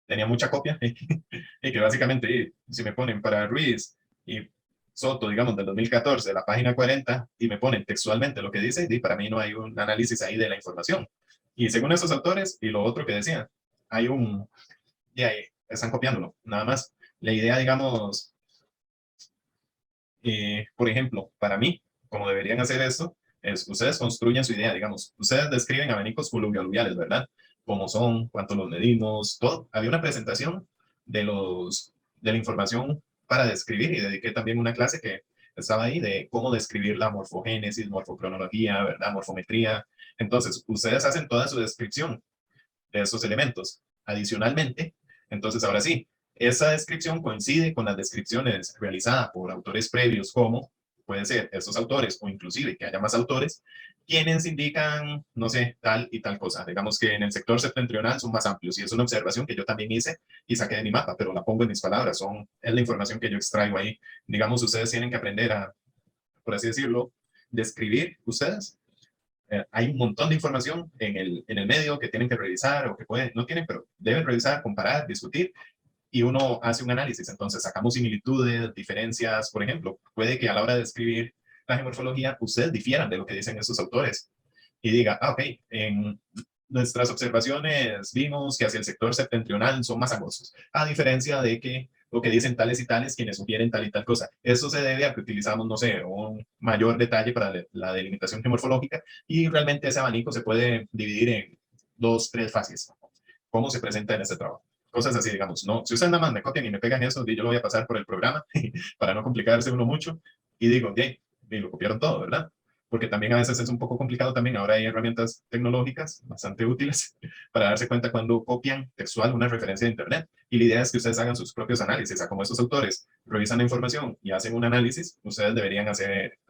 tenía mucha copia y que básicamente, si me ponen para Ruiz y Soto, digamos, del 2014, la página 40, y me ponen textualmente lo que dice, y para mí no hay un análisis ahí de la información. Y según esos autores, y lo otro que decía, hay y ahí están copiándolo, nada más. La idea, digamos, por ejemplo, para mí, como deberían hacer esto, es ustedes construyen su idea, digamos, ustedes describen abanicos pluvioaluviales, ¿verdad? Cómo son, cuánto los medimos, todo. Había una presentación de la información para describir y dediqué también una clase que estaba ahí de cómo describir la morfogénesis, morfocronología, ¿verdad? Morfometría. Entonces, ustedes hacen toda su descripción de esos elementos. Adicionalmente, entonces ahora sí, esa descripción coincide con las descripciones realizadas por autores previos como pueden ser estos autores o inclusive que haya más autores, quienes indican, no sé, tal y tal cosa. Digamos que en el sector septentrional son más amplios y es una observación que yo también hice y saqué de mi mapa, pero la pongo en mis palabras, es la información que yo extraigo ahí. Digamos, ustedes tienen que aprender a, por así decirlo, describir ustedes hay un montón de información en el medio que tienen que revisar o que pueden, no tienen, pero deben revisar, comparar, discutir y uno hace un análisis. Entonces sacamos similitudes, diferencias, por ejemplo, puede que a la hora de escribir la geomorfología ustedes difieran de lo que dicen esos autores y diga, ok, en nuestras observaciones vimos que hacia el sector septentrional son más angostos, a diferencia de que lo que dicen tales y tales quienes sugieren tal y tal cosa. Eso se debe a que utilizamos, no sé, un mayor detalle para la delimitación geomorfológica y realmente ese abanico se puede dividir en dos, tres fases. ¿Cómo se presenta en este trabajo? Cosas así, digamos, no, si ustedes nada más me copian y me pegan eso, yo lo voy a pasar por el programa para no complicarse uno mucho y digo, yay, y lo copiaron todo, ¿verdad? Porque también a veces es un poco complicado también, ahora hay herramientas tecnológicas bastante útiles para darse cuenta cuando copian textual una referencia de internet. Y la idea es que ustedes hagan sus propios análisis, a como estos autores revisan la información y hacen un análisis, ustedes deberían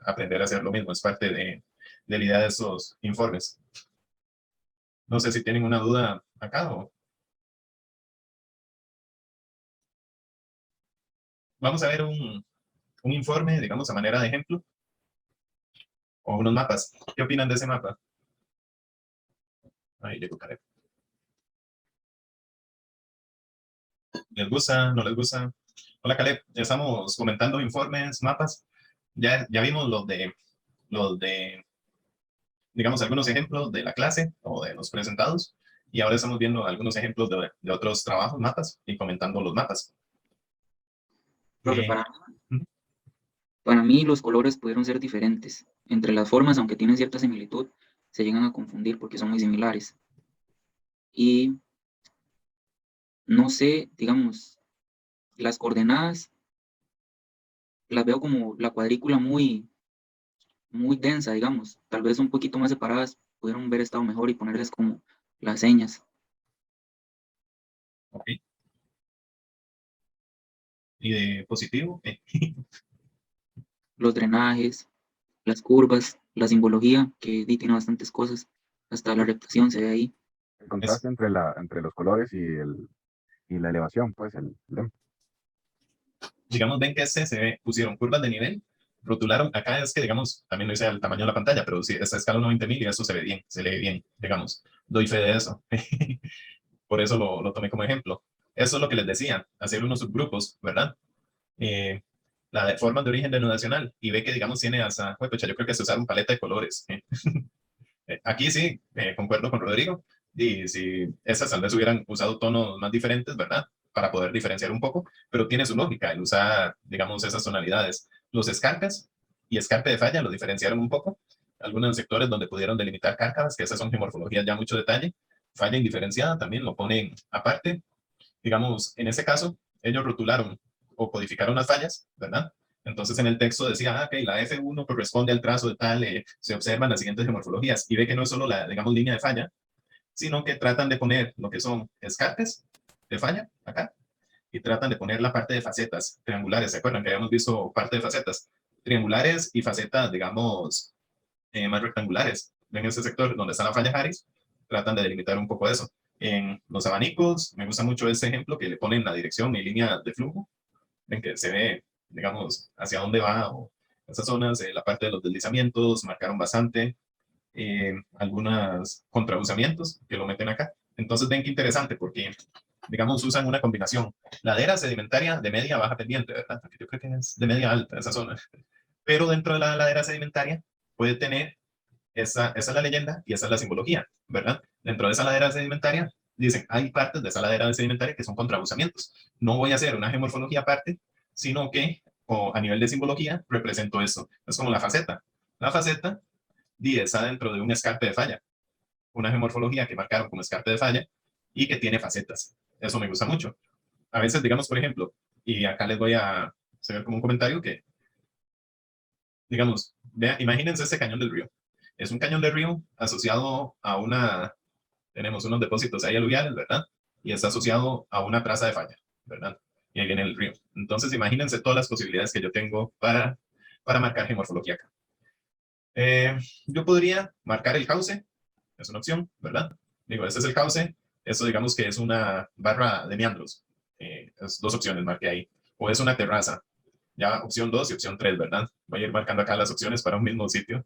aprender a hacer lo mismo, es parte de la idea de estos informes. No sé si tienen una duda acá o... Vamos a ver un informe, digamos, a manera de ejemplo, o unos mapas. ¿Qué opinan de ese mapa? Ahí llegó Caleb. ¿Les gusta? ¿No les gusta? Hola Caleb, ya estamos comentando informes, mapas. Ya vimos digamos, algunos ejemplos de la clase o de los presentados. Y ahora estamos viendo algunos ejemplos de otros trabajos, mapas, y comentando los mapas. Profe, Eh, para mí los colores pudieron ser diferentes. Entre las formas, aunque tienen cierta similitud, se llegan a confundir porque son muy similares. Y no sé, digamos, las coordenadas las veo como la cuadrícula muy, muy densa, digamos. Tal vez un poquito más separadas pudieron haber estado mejor y ponerles como las señas. Ok. Y de positivo, Los drenajes, las curvas, la simbología, que tiene bastantes cosas. Hasta la reflexión se ve ahí. El es, contraste entre los colores y la elevación, pues, digamos, ven que se ve, pusieron curvas de nivel, rotularon, acá es que, digamos, también lo hice al tamaño de la pantalla, pero si esta escala 90.000 y eso se ve bien, se lee bien, digamos, doy fe de eso. Por eso lo tomé como ejemplo. Eso es lo que les decía, hacer unos subgrupos, ¿verdad? Eh, la de formas de origen denotacional, y ve que, digamos, tiene hasta, pues, yo creo que se usaron paleta de colores. Aquí sí, concuerdo con Rodrigo, y si esas tal vez hubieran usado tonos más diferentes, ¿verdad? Para poder diferenciar un poco, pero tiene su lógica el usar, digamos, esas tonalidades. Los escarpes y escarpe de falla lo diferenciaron un poco. Algunos sectores donde pudieron delimitar cárcavas, que esas son geomorfologías ya mucho detalle. Falla indiferenciada también lo ponen aparte. Digamos, en ese caso, ellos rotularon o codificaron las fallas, ¿verdad? Entonces en el texto decía, ok, la F1 corresponde al trazo de tal, se observan las siguientes geomorfologías, y ve que no es solo la, digamos, línea de falla, sino que tratan de poner lo que son escarpes de falla, acá, y tratan de poner la parte de facetas triangulares. ¿Se acuerdan que habíamos visto parte de facetas triangulares y facetas, digamos, más rectangulares? En ese sector donde está la falla Harris, tratan de delimitar un poco eso. En los abanicos, me gusta mucho ese ejemplo que le ponen la dirección y línea de flujo, en que se ve, digamos, hacia dónde va o esas zonas, la parte de los deslizamientos, marcaron bastante, algunos contrausamientos que lo meten acá. Entonces ven qué interesante porque, digamos, usan una combinación. Ladera sedimentaria de media a baja pendiente, ¿verdad? Porque yo creo que es de media alta esa zona. Pero dentro de la ladera sedimentaria puede tener, esa es la leyenda y esa es la simbología, ¿verdad? Dentro de esa ladera sedimentaria, dicen, hay partes de esa ladera sedimentaria que son contrabusamientos. No voy a hacer una geomorfología aparte, sino que a nivel de simbología represento eso. Es como la faceta. La faceta está dentro de un escarpe de falla, una geomorfología que marcaron como escarpe de falla y que tiene facetas. Eso me gusta mucho. A veces, digamos, por ejemplo, y acá les voy a hacer como un comentario que, digamos, imagínense este cañón del río. Es un cañón del río asociado a tenemos unos depósitos ahí aluviales, ¿verdad? Y está asociado a una traza de falla, ¿verdad? Y ahí viene el río. Entonces, imagínense todas las posibilidades que yo tengo para marcar geomorfología acá. Yo podría marcar el cauce, es una opción, ¿verdad? Digo, este es el cauce, eso digamos que es una barra de meandros. Es dos opciones, marqué ahí. O es una terraza, ya opción 2 y opción 3, ¿verdad? Voy a ir marcando acá las opciones para un mismo sitio.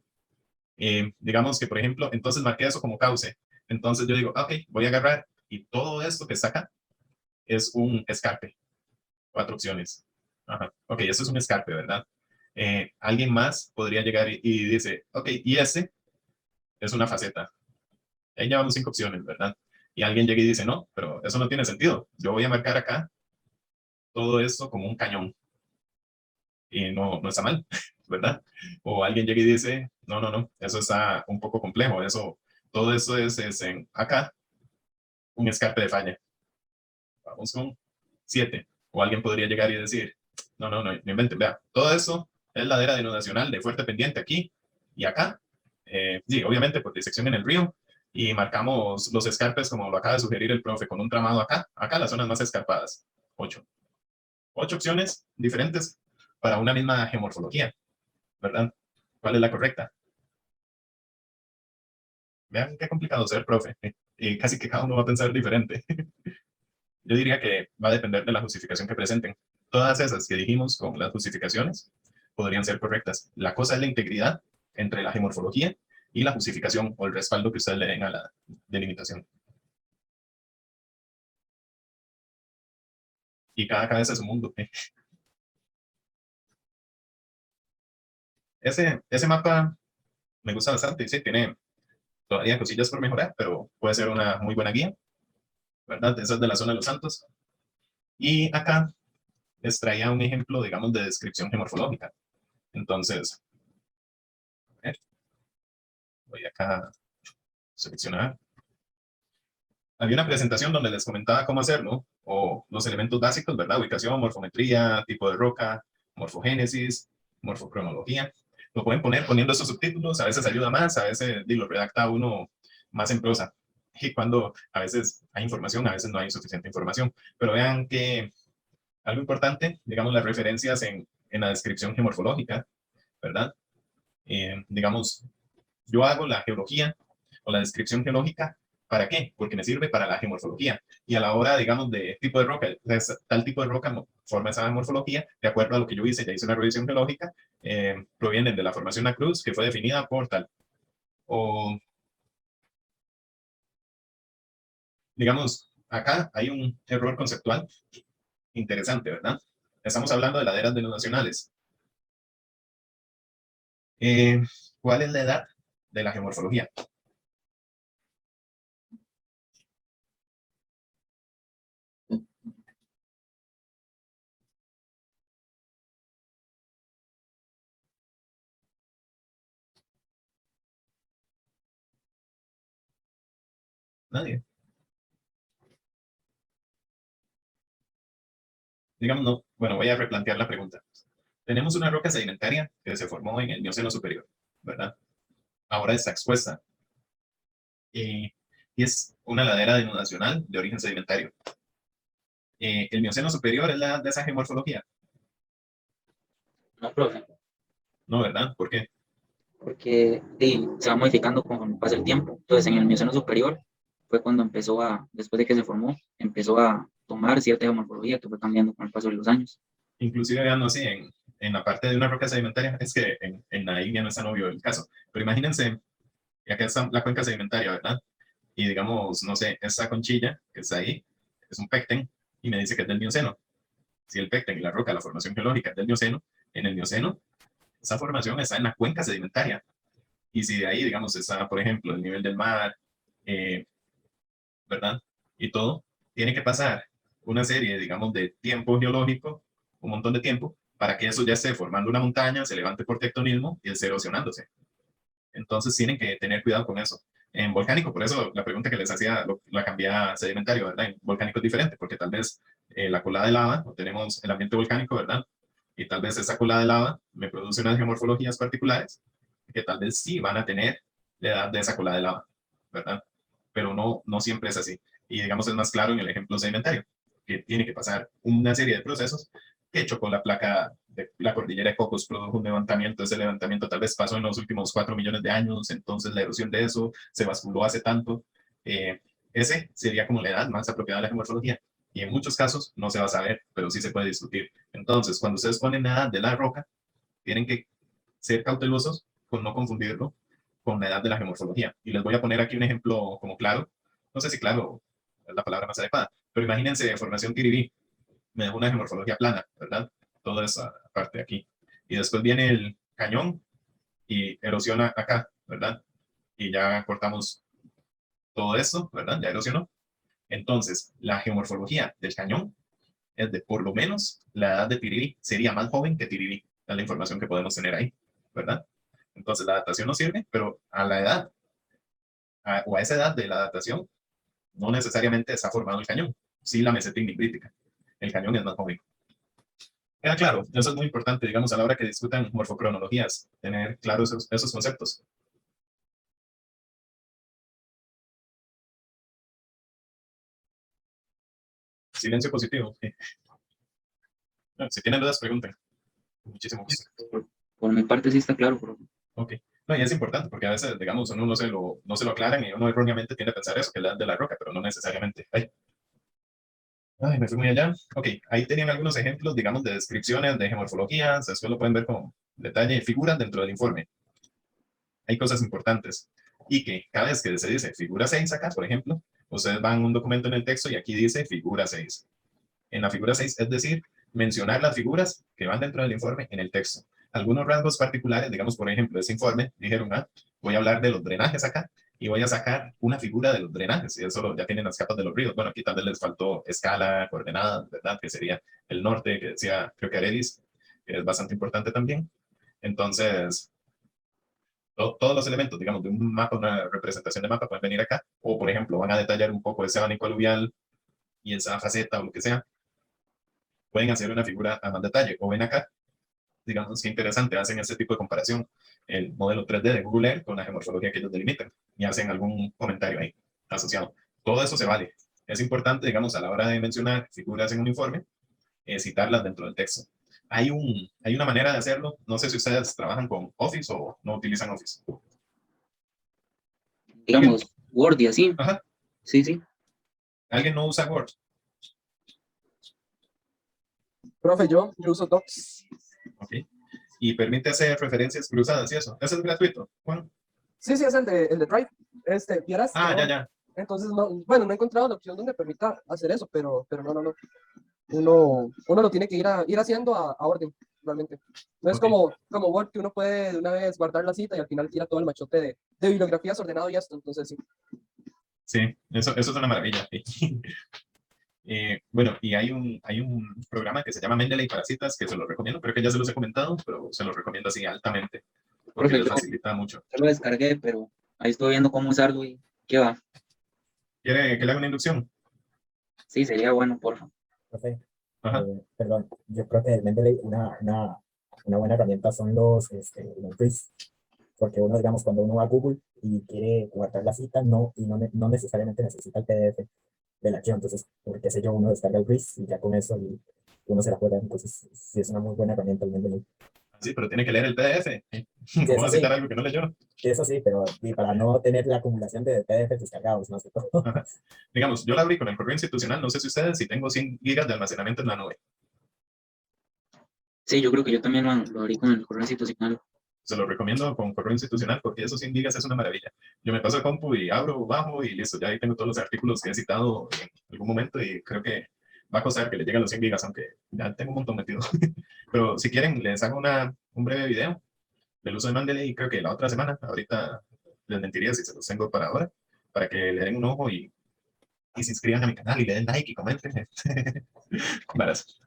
Digamos que, por ejemplo, entonces marqué eso como cauce. Entonces yo digo, ok, voy a agarrar y todo esto que está acá es un escarpe. 4 opciones. Ajá. Ok, eso es un escarpe, ¿verdad? Alguien más podría llegar y dice, ok, y este es una faceta. Ahí llevamos 5 opciones, ¿verdad? Y alguien llega y dice, no, pero eso no tiene sentido. Yo voy a marcar acá todo esto como un cañón. Y no está mal, ¿verdad? O alguien llega y dice, no, no, no, eso está un poco complejo. Todo eso es en acá, un escarpe de falla. Vamos con 7. O alguien podría llegar y decir, no, no, no, no inventen, vea, todo eso es ladera denotacional de fuerte pendiente aquí y acá. Sí, obviamente por disección en el río, y marcamos los escarpes como lo acaba de sugerir el profe, con un tramado acá las zonas más escarpadas. 8. 8 opciones diferentes para una misma geomorfología, ¿verdad? ¿Cuál es la correcta? Vean qué complicado ser profe. Y casi que cada uno va a pensar diferente. Yo diría que va a depender de la justificación que presenten. Todas esas que dijimos con las justificaciones podrían ser correctas. La cosa es la integridad entre la geomorfología y la justificación o el respaldo que ustedes le den a la delimitación. Y cada cabeza es un mundo. Ese mapa me gusta bastante. Sí, tiene todavía cosillas por mejorar, pero puede ser una muy buena guía, ¿verdad? Esa es de la zona de los Santos. Y acá les traía un ejemplo, digamos, de descripción geomorfológica. Entonces, voy acá a seleccionar. Había una presentación donde les comentaba cómo hacerlo, o los elementos básicos, ¿verdad? Ubicación, morfometría, tipo de roca, morfogénesis, morfocronología. Lo pueden poner poniendo esos subtítulos, a veces ayuda más, a veces lo redacta uno más en prosa. Y cuando a veces hay información, a veces no hay suficiente información. Pero vean que algo importante, digamos, las referencias en la descripción geomorfológica, ¿verdad? Digamos, yo hago la geología o la descripción geológica, ¿para qué? Porque me sirve para la geomorfología. Y a la hora, digamos, de tipo de roca, tal tipo de roca forma esa morfología, de acuerdo a lo que yo hice, ya hice una revisión geológica, provienen de la formación La Cruz, que fue definida por tal. O, digamos, acá hay un error conceptual interesante, ¿verdad? Estamos hablando de laderas denominacionales. ¿Cuál es la edad de la geomorfología? Nadie. Digamos, no. Bueno, voy a replantear la pregunta. Tenemos una roca sedimentaria que se formó en el Mioceno superior, ¿verdad? Ahora está expuesta. Y es una ladera denudacional de origen sedimentario. ¿El Mioceno superior es la edad de esa geomorfología? No, profe, No, ¿verdad? ¿Por qué? porque se va modificando conforme pasa el tiempo. Entonces, en el Mioceno superior fue cuando empezó después de que se formó, empezó a tomar cierta geomorfología que fue cambiando con el paso de los años. Inclusive, vean, así, en la parte de una roca sedimentaria, es que en la India no es tan obvio el caso, pero imagínense, y acá está la cuenca sedimentaria, ¿verdad? Y digamos, no sé, esa conchilla que está ahí es un pecten y me dice que es del Mioceno. Si el pecten y la roca, la formación geológica es del Mioceno, en el Mioceno, esa formación está en la cuenca sedimentaria. Y si de ahí, digamos, está, por ejemplo, el nivel del mar, eh, ¿verdad? Y todo, tiene que pasar una serie, digamos, de tiempo geológico, un montón de tiempo, para que eso ya esté formando una montaña, se levante por tectonismo y esté erosionándose. Entonces tienen que tener cuidado con eso. En volcánico, por eso la pregunta que les hacía la cambié a sedimentario, ¿verdad? En volcánico es diferente, porque tal vez la colada de lava, o tenemos el ambiente volcánico, ¿verdad? Y tal vez esa colada de lava me produce unas geomorfologías particulares que tal vez sí van a tener la edad de esa colada de lava, ¿verdad? Pero no siempre es así. Y digamos es más claro en el ejemplo sedimentario, que tiene que pasar una serie de procesos que chocó la placa de la cordillera de Cocos, produjo un levantamiento, ese levantamiento tal vez pasó en los últimos 4 millones de años, entonces la erosión de eso se basculó hace tanto. Ese sería como la edad más apropiada de la geomorfología. Y en muchos casos no se va a saber, pero sí se puede discutir. Entonces, cuando ustedes ponen la edad de la roca, tienen que ser cautelosos con no confundirlo con la edad de la geomorfología. Y les voy a poner aquí un ejemplo como claro. No sé si claro es la palabra más adecuada, pero imagínense formación Tiribí. Me dejó una geomorfología plana, ¿verdad? Toda esa parte de aquí. Y después viene el cañón y erosiona acá, ¿verdad? Y ya cortamos todo esto, ¿verdad? Ya erosionó. Entonces, la geomorfología del cañón es de por lo menos la edad de Tiribí sería más joven que Tiribí. Es la información que podemos tener ahí, ¿verdad? Entonces, la datación nos sirve, pero a la edad, o a esa edad de la datación, no necesariamente está formado el cañón. Sí, la meseta indigrítica. El cañón es más joven. Queda claro, eso es muy importante, digamos, a la hora que discutan morfocronologías, tener claros esos conceptos. Silencio positivo. Sí. No, si tienen dudas, pregunten. Muchísimo gusto. Por mi parte sí está claro, profe. Ok. No, y es importante, porque a veces, digamos, uno no se lo aclaran y uno erróneamente tiende a pensar eso, que es la de la roca, pero no necesariamente. Ay, me fui muy allá. Ok, ahí tenían algunos ejemplos, digamos, de descripciones de geomorfologías, después lo pueden ver con detalle, figuras dentro del informe. Hay cosas importantes. Y que cada vez que se dice figura 6 acá, por ejemplo, ustedes van a un documento en el texto y aquí dice figura 6. En la figura 6, es decir, mencionar las figuras que van dentro del informe en el texto. Algunos rasgos particulares, digamos, por ejemplo, ese informe, dijeron, voy a hablar de los drenajes acá y voy a sacar una figura de los drenajes y eso ya tienen las capas de los ríos. Bueno, aquí tal vez les faltó escala, coordenadas, ¿verdad? Que sería el norte, que decía, creo que Aredis, que es bastante importante también. Entonces, todos los elementos, digamos, de un mapa, una representación de mapa, pueden venir acá, o por ejemplo, van a detallar un poco ese abanico aluvial y esa faceta o lo que sea, pueden hacer una figura a más detalle, o ven acá, digamos, qué interesante, hacen este tipo de comparación, el modelo 3D de Google Earth con la geomorfología que ellos delimitan, y hacen algún comentario ahí asociado. Todo eso se vale. Es importante, digamos, a la hora de mencionar figuras en un informe, citarlas dentro del texto. Hay una manera de hacerlo, no sé si ustedes trabajan con Office o no utilizan Office. Digamos, Word y así. Ajá. Sí, sí. ¿Alguien no usa Word? Profe, yo uso Docs. Ok. Y permite hacer referencias cruzadas y eso. Eso es gratuito. Bueno. Sí, es el de Drive. Vieras, Ah, no, ya. entonces, no, bueno, no he encontrado la opción donde permita hacer eso, pero no. Uno lo tiene que ir haciendo a orden, realmente. No es Ok. como Word, que uno puede de una vez guardar la cita y al final tira todo el machote de bibliografías ordenado y esto, entonces sí. Sí, eso es una maravilla. Bueno, y hay un programa que se llama Mendeley para citas, que se lo recomiendo, creo que ya se los he comentado, pero se los recomiendo así altamente, porque Profe, les yo facilita mucho. lo descargué, pero ahí estoy viendo cómo usarlo y qué va. ¿Quiere que le haga una inducción? Sí, sería bueno, por favor. Profe, Ajá. perdón, yo creo que el Mendeley una buena herramienta son los quiz, porque uno, digamos, cuando uno va a Google y quiere guardar la cita, no necesariamente necesita el PDF del archivo, entonces, por qué sé yo, uno descarga el quiz y ya con eso uno se la juega, entonces sí es una muy buena herramienta el Mendeley. Sí, pero tiene que leer el PDF. Sí, ¿Cómo eso va a sí, citar algo que no leyó? eso sí, pero y para no tener la acumulación de PDF descargados, más que todo. Ajá. Digamos, yo la abrí con el correo institucional, no sé si ustedes, si tengo 100 gigas de almacenamiento en la nube. Sí, yo creo que yo también lo abrí con el correo institucional. Se lo recomiendo con correo institucional porque esos 100 gigas es una maravilla. Yo me paso el compu y abro, bajo y listo. Ya ahí tengo todos los artículos que he citado en algún momento y creo que va a costar que le lleguen los 100 gigas, aunque ya tengo un montón metido. Pero si quieren, les hago un breve video del uso de Mendeley y creo que la otra semana, ahorita les mentiría si se los tengo para ahora, para que le den un ojo y se inscriban a mi canal y le den like y comenten. Varas.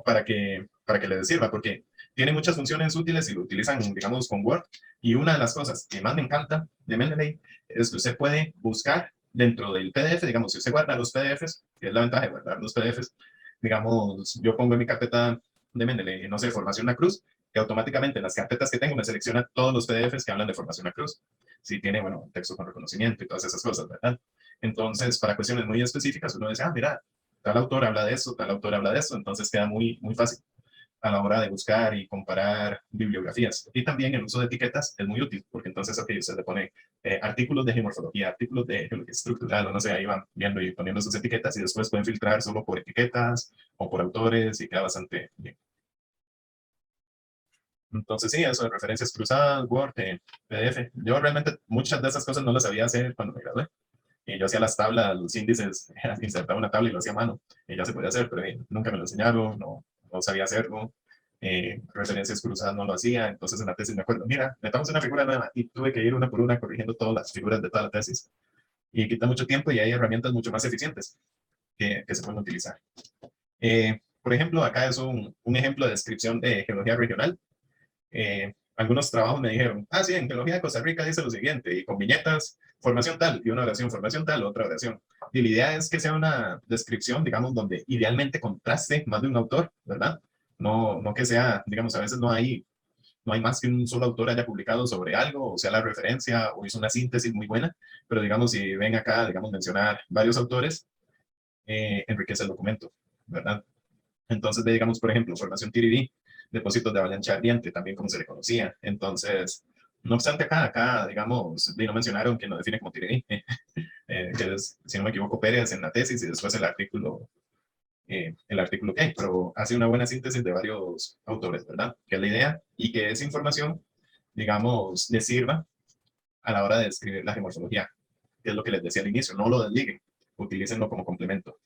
Para que les sirva, porque tiene muchas funciones útiles y lo utilizan, digamos, con Word. Y una de las cosas que más me encanta de Mendeley es que usted puede buscar dentro del PDF, digamos, si usted guarda los PDFs, que es la ventaja de guardar los PDFs, digamos, yo pongo en mi carpeta de Mendeley, no sé, formación a cruz, y automáticamente en las carpetas que tengo me selecciona todos los PDFs que hablan de formación a cruz. Si tiene, bueno, texto con reconocimiento y todas esas cosas, ¿verdad? Entonces, para cuestiones muy específicas, uno dice, mira, tal autor habla de eso, tal autor habla de eso, entonces queda muy, muy fácil a la hora de buscar y comparar bibliografías. Y también el uso de etiquetas es muy útil, porque entonces aquí usted le pone artículos de geomorfología, artículos de geología estructural, o no sé, ahí van viendo y poniendo sus etiquetas y después pueden filtrar solo por etiquetas o por autores y queda bastante bien. Entonces sí, eso de referencias cruzadas, Word, PDF. Yo realmente muchas de esas cosas no las sabía hacer cuando me gradué. Y yo hacía las tablas, los índices, insertaba una tabla y lo hacía a mano. Y ya se podía hacer, pero nunca me lo enseñaron, no sabía hacerlo. Referencias cruzadas no lo hacía. Entonces en la tesis me acuerdo, mira, metamos una figura nueva y tuve que ir una por una corrigiendo todas las figuras de toda la tesis. Y quita mucho tiempo y hay herramientas mucho más eficientes que se pueden utilizar. Por ejemplo, acá es un ejemplo de descripción de geología regional. Algunos trabajos me dijeron, sí, en Geología de Costa Rica dice lo siguiente, y con viñetas, formación tal, y una oración, formación tal, otra oración. Y la idea es que sea una descripción, digamos, donde idealmente contraste más de un autor, ¿verdad? No que sea, digamos, a veces no hay más que un solo autor haya publicado sobre algo, o sea, la referencia, o hizo una síntesis muy buena, pero digamos, si ven acá, digamos, mencionar varios autores, enriquece el documento, ¿verdad? Entonces, digamos, por ejemplo, formación TDD, depósitos de avalancha ardiente, también como se le conocía. Entonces, no obstante, acá digamos, no mencionaron que lo define como TDD, que es, si no me equivoco, Pérez en la tesis y después el artículo que hay, pero hace una buena síntesis de varios autores, ¿verdad? Que es la idea y que esa información, digamos, les sirva a la hora de describir la geomorfología, que es lo que les decía al inicio, no lo desliguen, utilícenlo como complemento.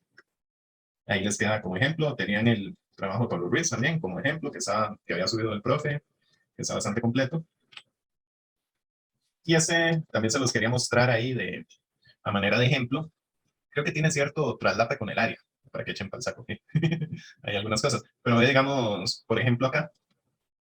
Ahí les queda como ejemplo, tenían el trabajo de Pablo Ruiz también como ejemplo, que había subido el profe, que está bastante completo. Y ese también se los quería mostrar ahí a manera de ejemplo. Creo que tiene cierto traslape con el área, para que echen para el saco. Hay algunas cosas. Pero digamos, por ejemplo acá,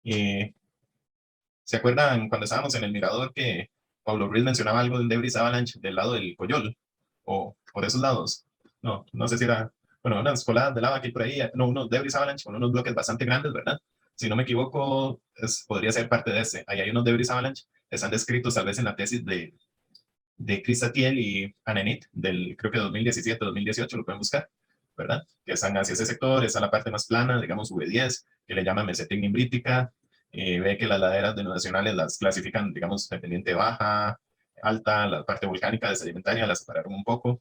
¿se acuerdan cuando estábamos en el mirador que Pablo Ruiz mencionaba algo del debris avalanche del lado del Coyol? O por esos lados. No sé si era, bueno, unas coladas de lava que hay por ahí, no, unos debris avalanche con unos bloques bastante grandes, ¿verdad? si no me equivoco, podría ser parte de ese. Ahí hay unos debris avalanche, están descritos tal vez en la tesis de Chris Atiel y Anenit, creo que 2017, 2018, lo pueden buscar, ¿verdad? Que están hacia ese sector, está la parte más plana, digamos V10, que le llaman meseta ignimbritica, ve que las laderas denudacionales las clasifican, digamos, de pendiente baja, alta, la parte volcánica de sedimentaria la separaron un poco.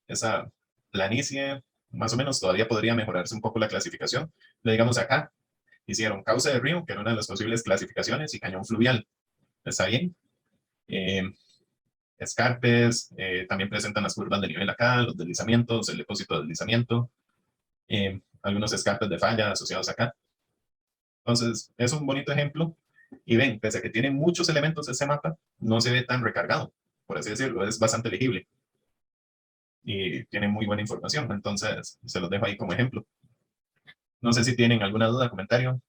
Esa planicie, más o menos, todavía podría mejorarse un poco la clasificación. Le digamos acá, hicieron cauce de río, que era una de las posibles clasificaciones, y cañón fluvial. ¿Está bien? Escarpes, también presentan las curvas de nivel acá, los deslizamientos, el depósito de deslizamiento, algunos escarpes de falla asociados acá. Entonces, es un bonito ejemplo. Y ven, pese a que tiene muchos elementos ese mapa, no se ve tan recargado, por así decirlo, es bastante legible. Y tiene muy buena información, entonces se los dejo ahí como ejemplo. No sé si tienen alguna duda, comentario.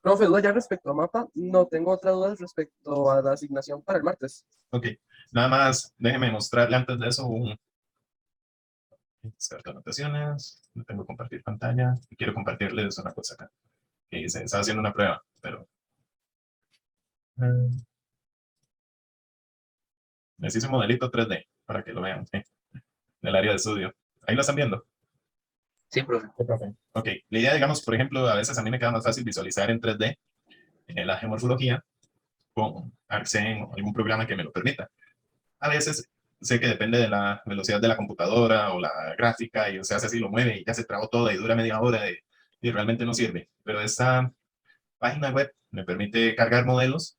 Profe, duda ya respecto a mapa, no tengo otra duda respecto a la asignación para el martes. Ok, nada más déjenme mostrarle antes de eso un descarto anotaciones. No tengo compartir pantalla y quiero compartirles una cosa acá. Que dice, estaba haciendo una prueba, pero les hice un modelito 3D para que lo vean, ¿sí? Del área de estudio. Ahí lo están viendo. Sí, profe. Sí, profe. Ok, la idea, digamos, por ejemplo, a veces a mí me queda más fácil visualizar en 3D la geomorfología con ArcSen o algún programa que me lo permita. A veces sé que depende de la velocidad de la computadora o la gráfica y o sea, así lo mueve y ya se trabó todo y dura media hora y realmente no sirve. Pero esta página web me permite cargar modelos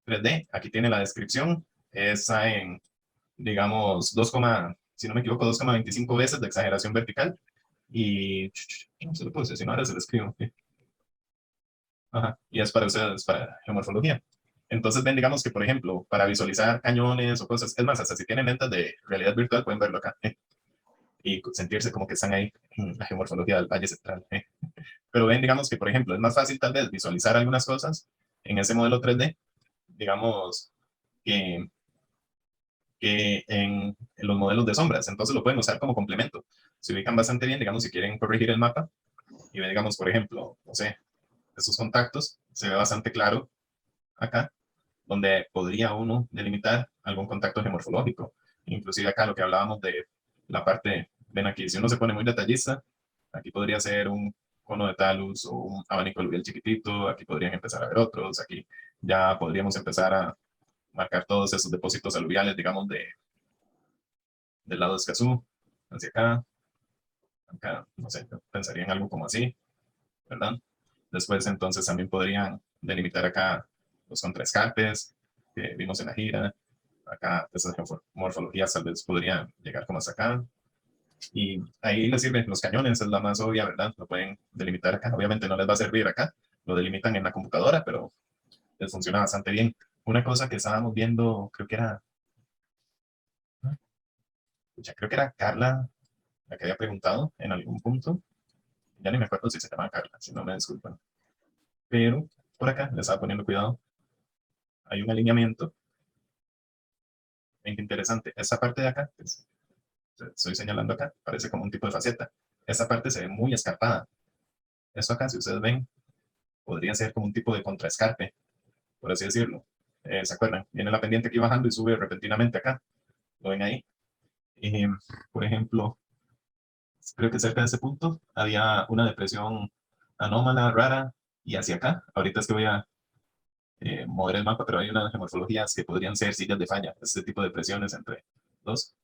3D. Aquí tiene la descripción. Está en, digamos, si no me equivoco, 2,25 veces de exageración vertical. Y no se lo puedo decir, ahora se lo escribo. Ajá, y es para ustedes, para geomorfología. Entonces ven, digamos que, por ejemplo, para visualizar cañones o cosas, es más, hasta si tienen lentes de realidad virtual, pueden verlo acá, y sentirse como que están ahí en la geomorfología del Valle Central. Pero ven, digamos que, por ejemplo, es más fácil tal vez visualizar algunas cosas en ese modelo 3D, digamos, que en los modelos de sombras. Entonces lo pueden usar como complemento. Se ubican bastante bien, digamos, si quieren corregir el mapa, y ven, digamos, por ejemplo, no sé, estos contactos, se ve bastante claro acá, donde podría uno delimitar algún contacto geomorfológico. Inclusive acá lo que hablábamos de la parte, ven aquí, si uno se pone muy detallista, aquí podría ser un cono de talus o un abanico aluvial chiquitito, aquí podrían empezar a ver otros, aquí ya podríamos empezar a marcar todos esos depósitos aluviales, digamos, del lado de Escazú, hacia acá, no sé, yo pensaría en algo como así, ¿verdad? Después entonces también podrían delimitar acá los contraescarpes que vimos en la gira. Acá esas morfologías tal vez podrían llegar como hasta acá. Y ahí les sirven los cañones, es la más obvia, ¿verdad? Lo pueden delimitar acá. Obviamente no les va a servir acá, lo delimitan en la computadora, pero les funciona bastante bien. Una cosa que estábamos viendo, creo que era Carla la que había preguntado en algún punto. Ya ni me acuerdo si se llama Carla, si no me disculpan. Pero por acá le estaba poniendo cuidado. Hay un alineamiento. Ven qué interesante. Esta parte de acá, pues, estoy señalando acá, parece como un tipo de faceta. Esta parte se ve muy escarpada. Esto acá, si ustedes ven, podría ser como un tipo de contraescarpe, por así decirlo. ¿Se acuerdan? Viene la pendiente aquí bajando y sube repentinamente acá. ¿Lo ven ahí? Y, por ejemplo, creo que cerca de ese punto había una depresión anómala, rara, y hacia acá. Ahorita es que voy a mover el mapa, pero hay unas geomorfologías que podrían ser sillas de falla, este tipo de presiones entre dos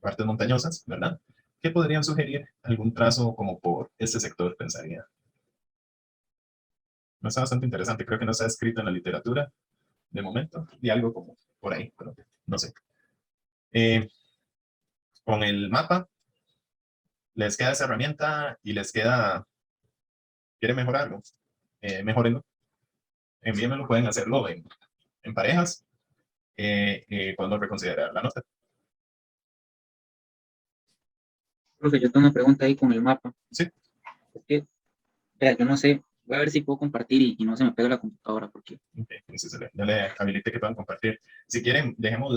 partes montañosas, ¿verdad? Que podrían sugerir algún trazo como por este sector, pensaría. No está bastante interesante, creo que no está escrito en la literatura de momento, y algo como por ahí, pero no sé. Con el mapa, les queda esa herramienta y les queda, ¿quieren mejorarlo? Mejórenlo. Envíenmelo, pueden hacerlo en parejas. Podemos reconsiderar la nota. Profe, yo tengo una pregunta ahí con el mapa. Sí. Es que, vea, yo no sé, voy a ver si puedo compartir y no se me pega la computadora, porque Okay, entonces ya le habilité que puedan compartir. Si quieren, dejemos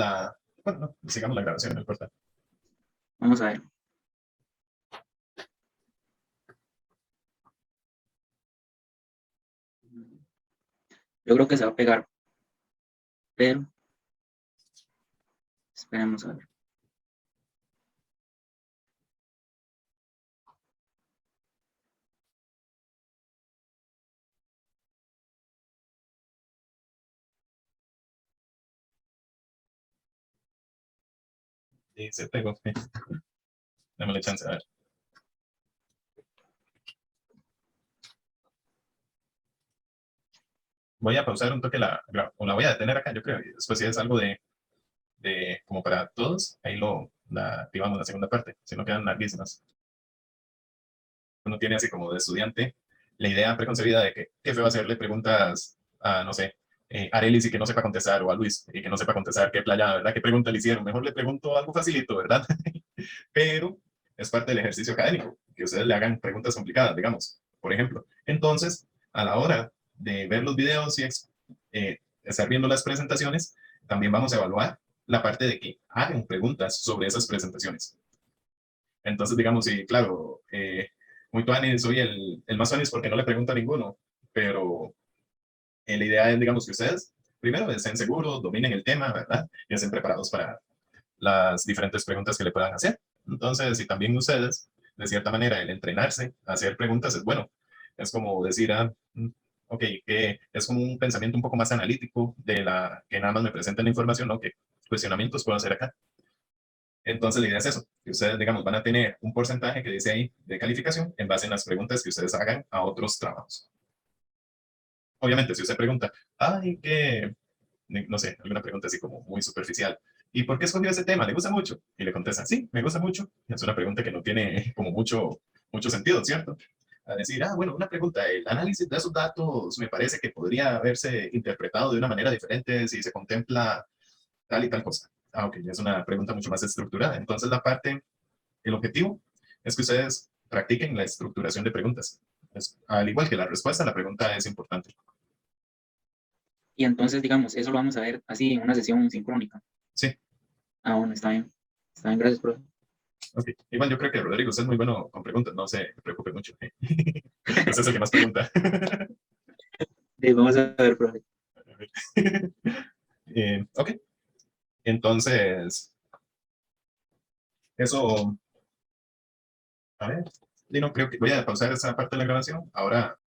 bueno, no, sigamos la grabación, no importa. vamos a ver. Yo creo que se va a pegar, pero esperemos a ver. Y se pegó. Démosle chance, a ver. Voy a pausar un toque o la voy a detener acá, yo creo, y después si es algo como para todos, ahí la activamos la segunda parte, si no quedan larguísimas. Uno tiene así como de estudiante la idea preconcebida de que qué feo hacerle preguntas a, no sé, Arelis y que no sepa contestar, o a Luis y que no sepa contestar qué playa, ¿verdad? ¿Qué pregunta le hicieron? Mejor le pregunto algo facilito, ¿verdad? Pero es parte del ejercicio académico, que ustedes le hagan preguntas complicadas, digamos, por ejemplo. Entonces, a la hora de ver los videos y estar viendo las presentaciones, también vamos a evaluar la parte de que hagan preguntas sobre esas presentaciones. Entonces, digamos, sí, claro, muy tuanis, soy el más tuanis porque no le pregunto a ninguno, pero la idea es, digamos, que ustedes primero estén seguros, dominen el tema, ¿verdad? Y estén preparados para las diferentes preguntas que le puedan hacer. Entonces, si también ustedes, de cierta manera, el entrenarse a hacer preguntas es bueno. Es como decir, ok, que es como un pensamiento un poco más analítico de que nada más me presenten la información, ¿no? ¿Qué cuestionamientos puedo hacer acá? Entonces, la idea es eso, que ustedes, digamos, van a tener un porcentaje que dice ahí de calificación en base en las preguntas que ustedes hagan a otros trabajos. Obviamente, si usted pregunta, ay, que, no sé, alguna pregunta así como muy superficial, ¿y por qué escogió ese tema? ¿Le gusta mucho? Y le contesta, sí, me gusta mucho. Es una pregunta que no tiene como mucho sentido, ¿cierto? A decir, bueno, una pregunta, el análisis de esos datos me parece que podría haberse interpretado de una manera diferente si se contempla tal y tal cosa. Ok, es una pregunta mucho más estructurada. Entonces, el objetivo es que ustedes practiquen la estructuración de preguntas. Al igual que la respuesta, la pregunta es importante. Y entonces, digamos, eso lo vamos a ver así en una sesión sincrónica. Sí. Ah, bueno, está bien. Está bien, gracias, profe. Ok. Igual yo creo que Rodrigo, usted es muy bueno con preguntas, no se preocupe mucho. Usted es el que más pregunta. Sí, vamos a ver, profe. Ok. Entonces, eso, a ver, no creo que voy a pausar esa parte de la grabación. Ahora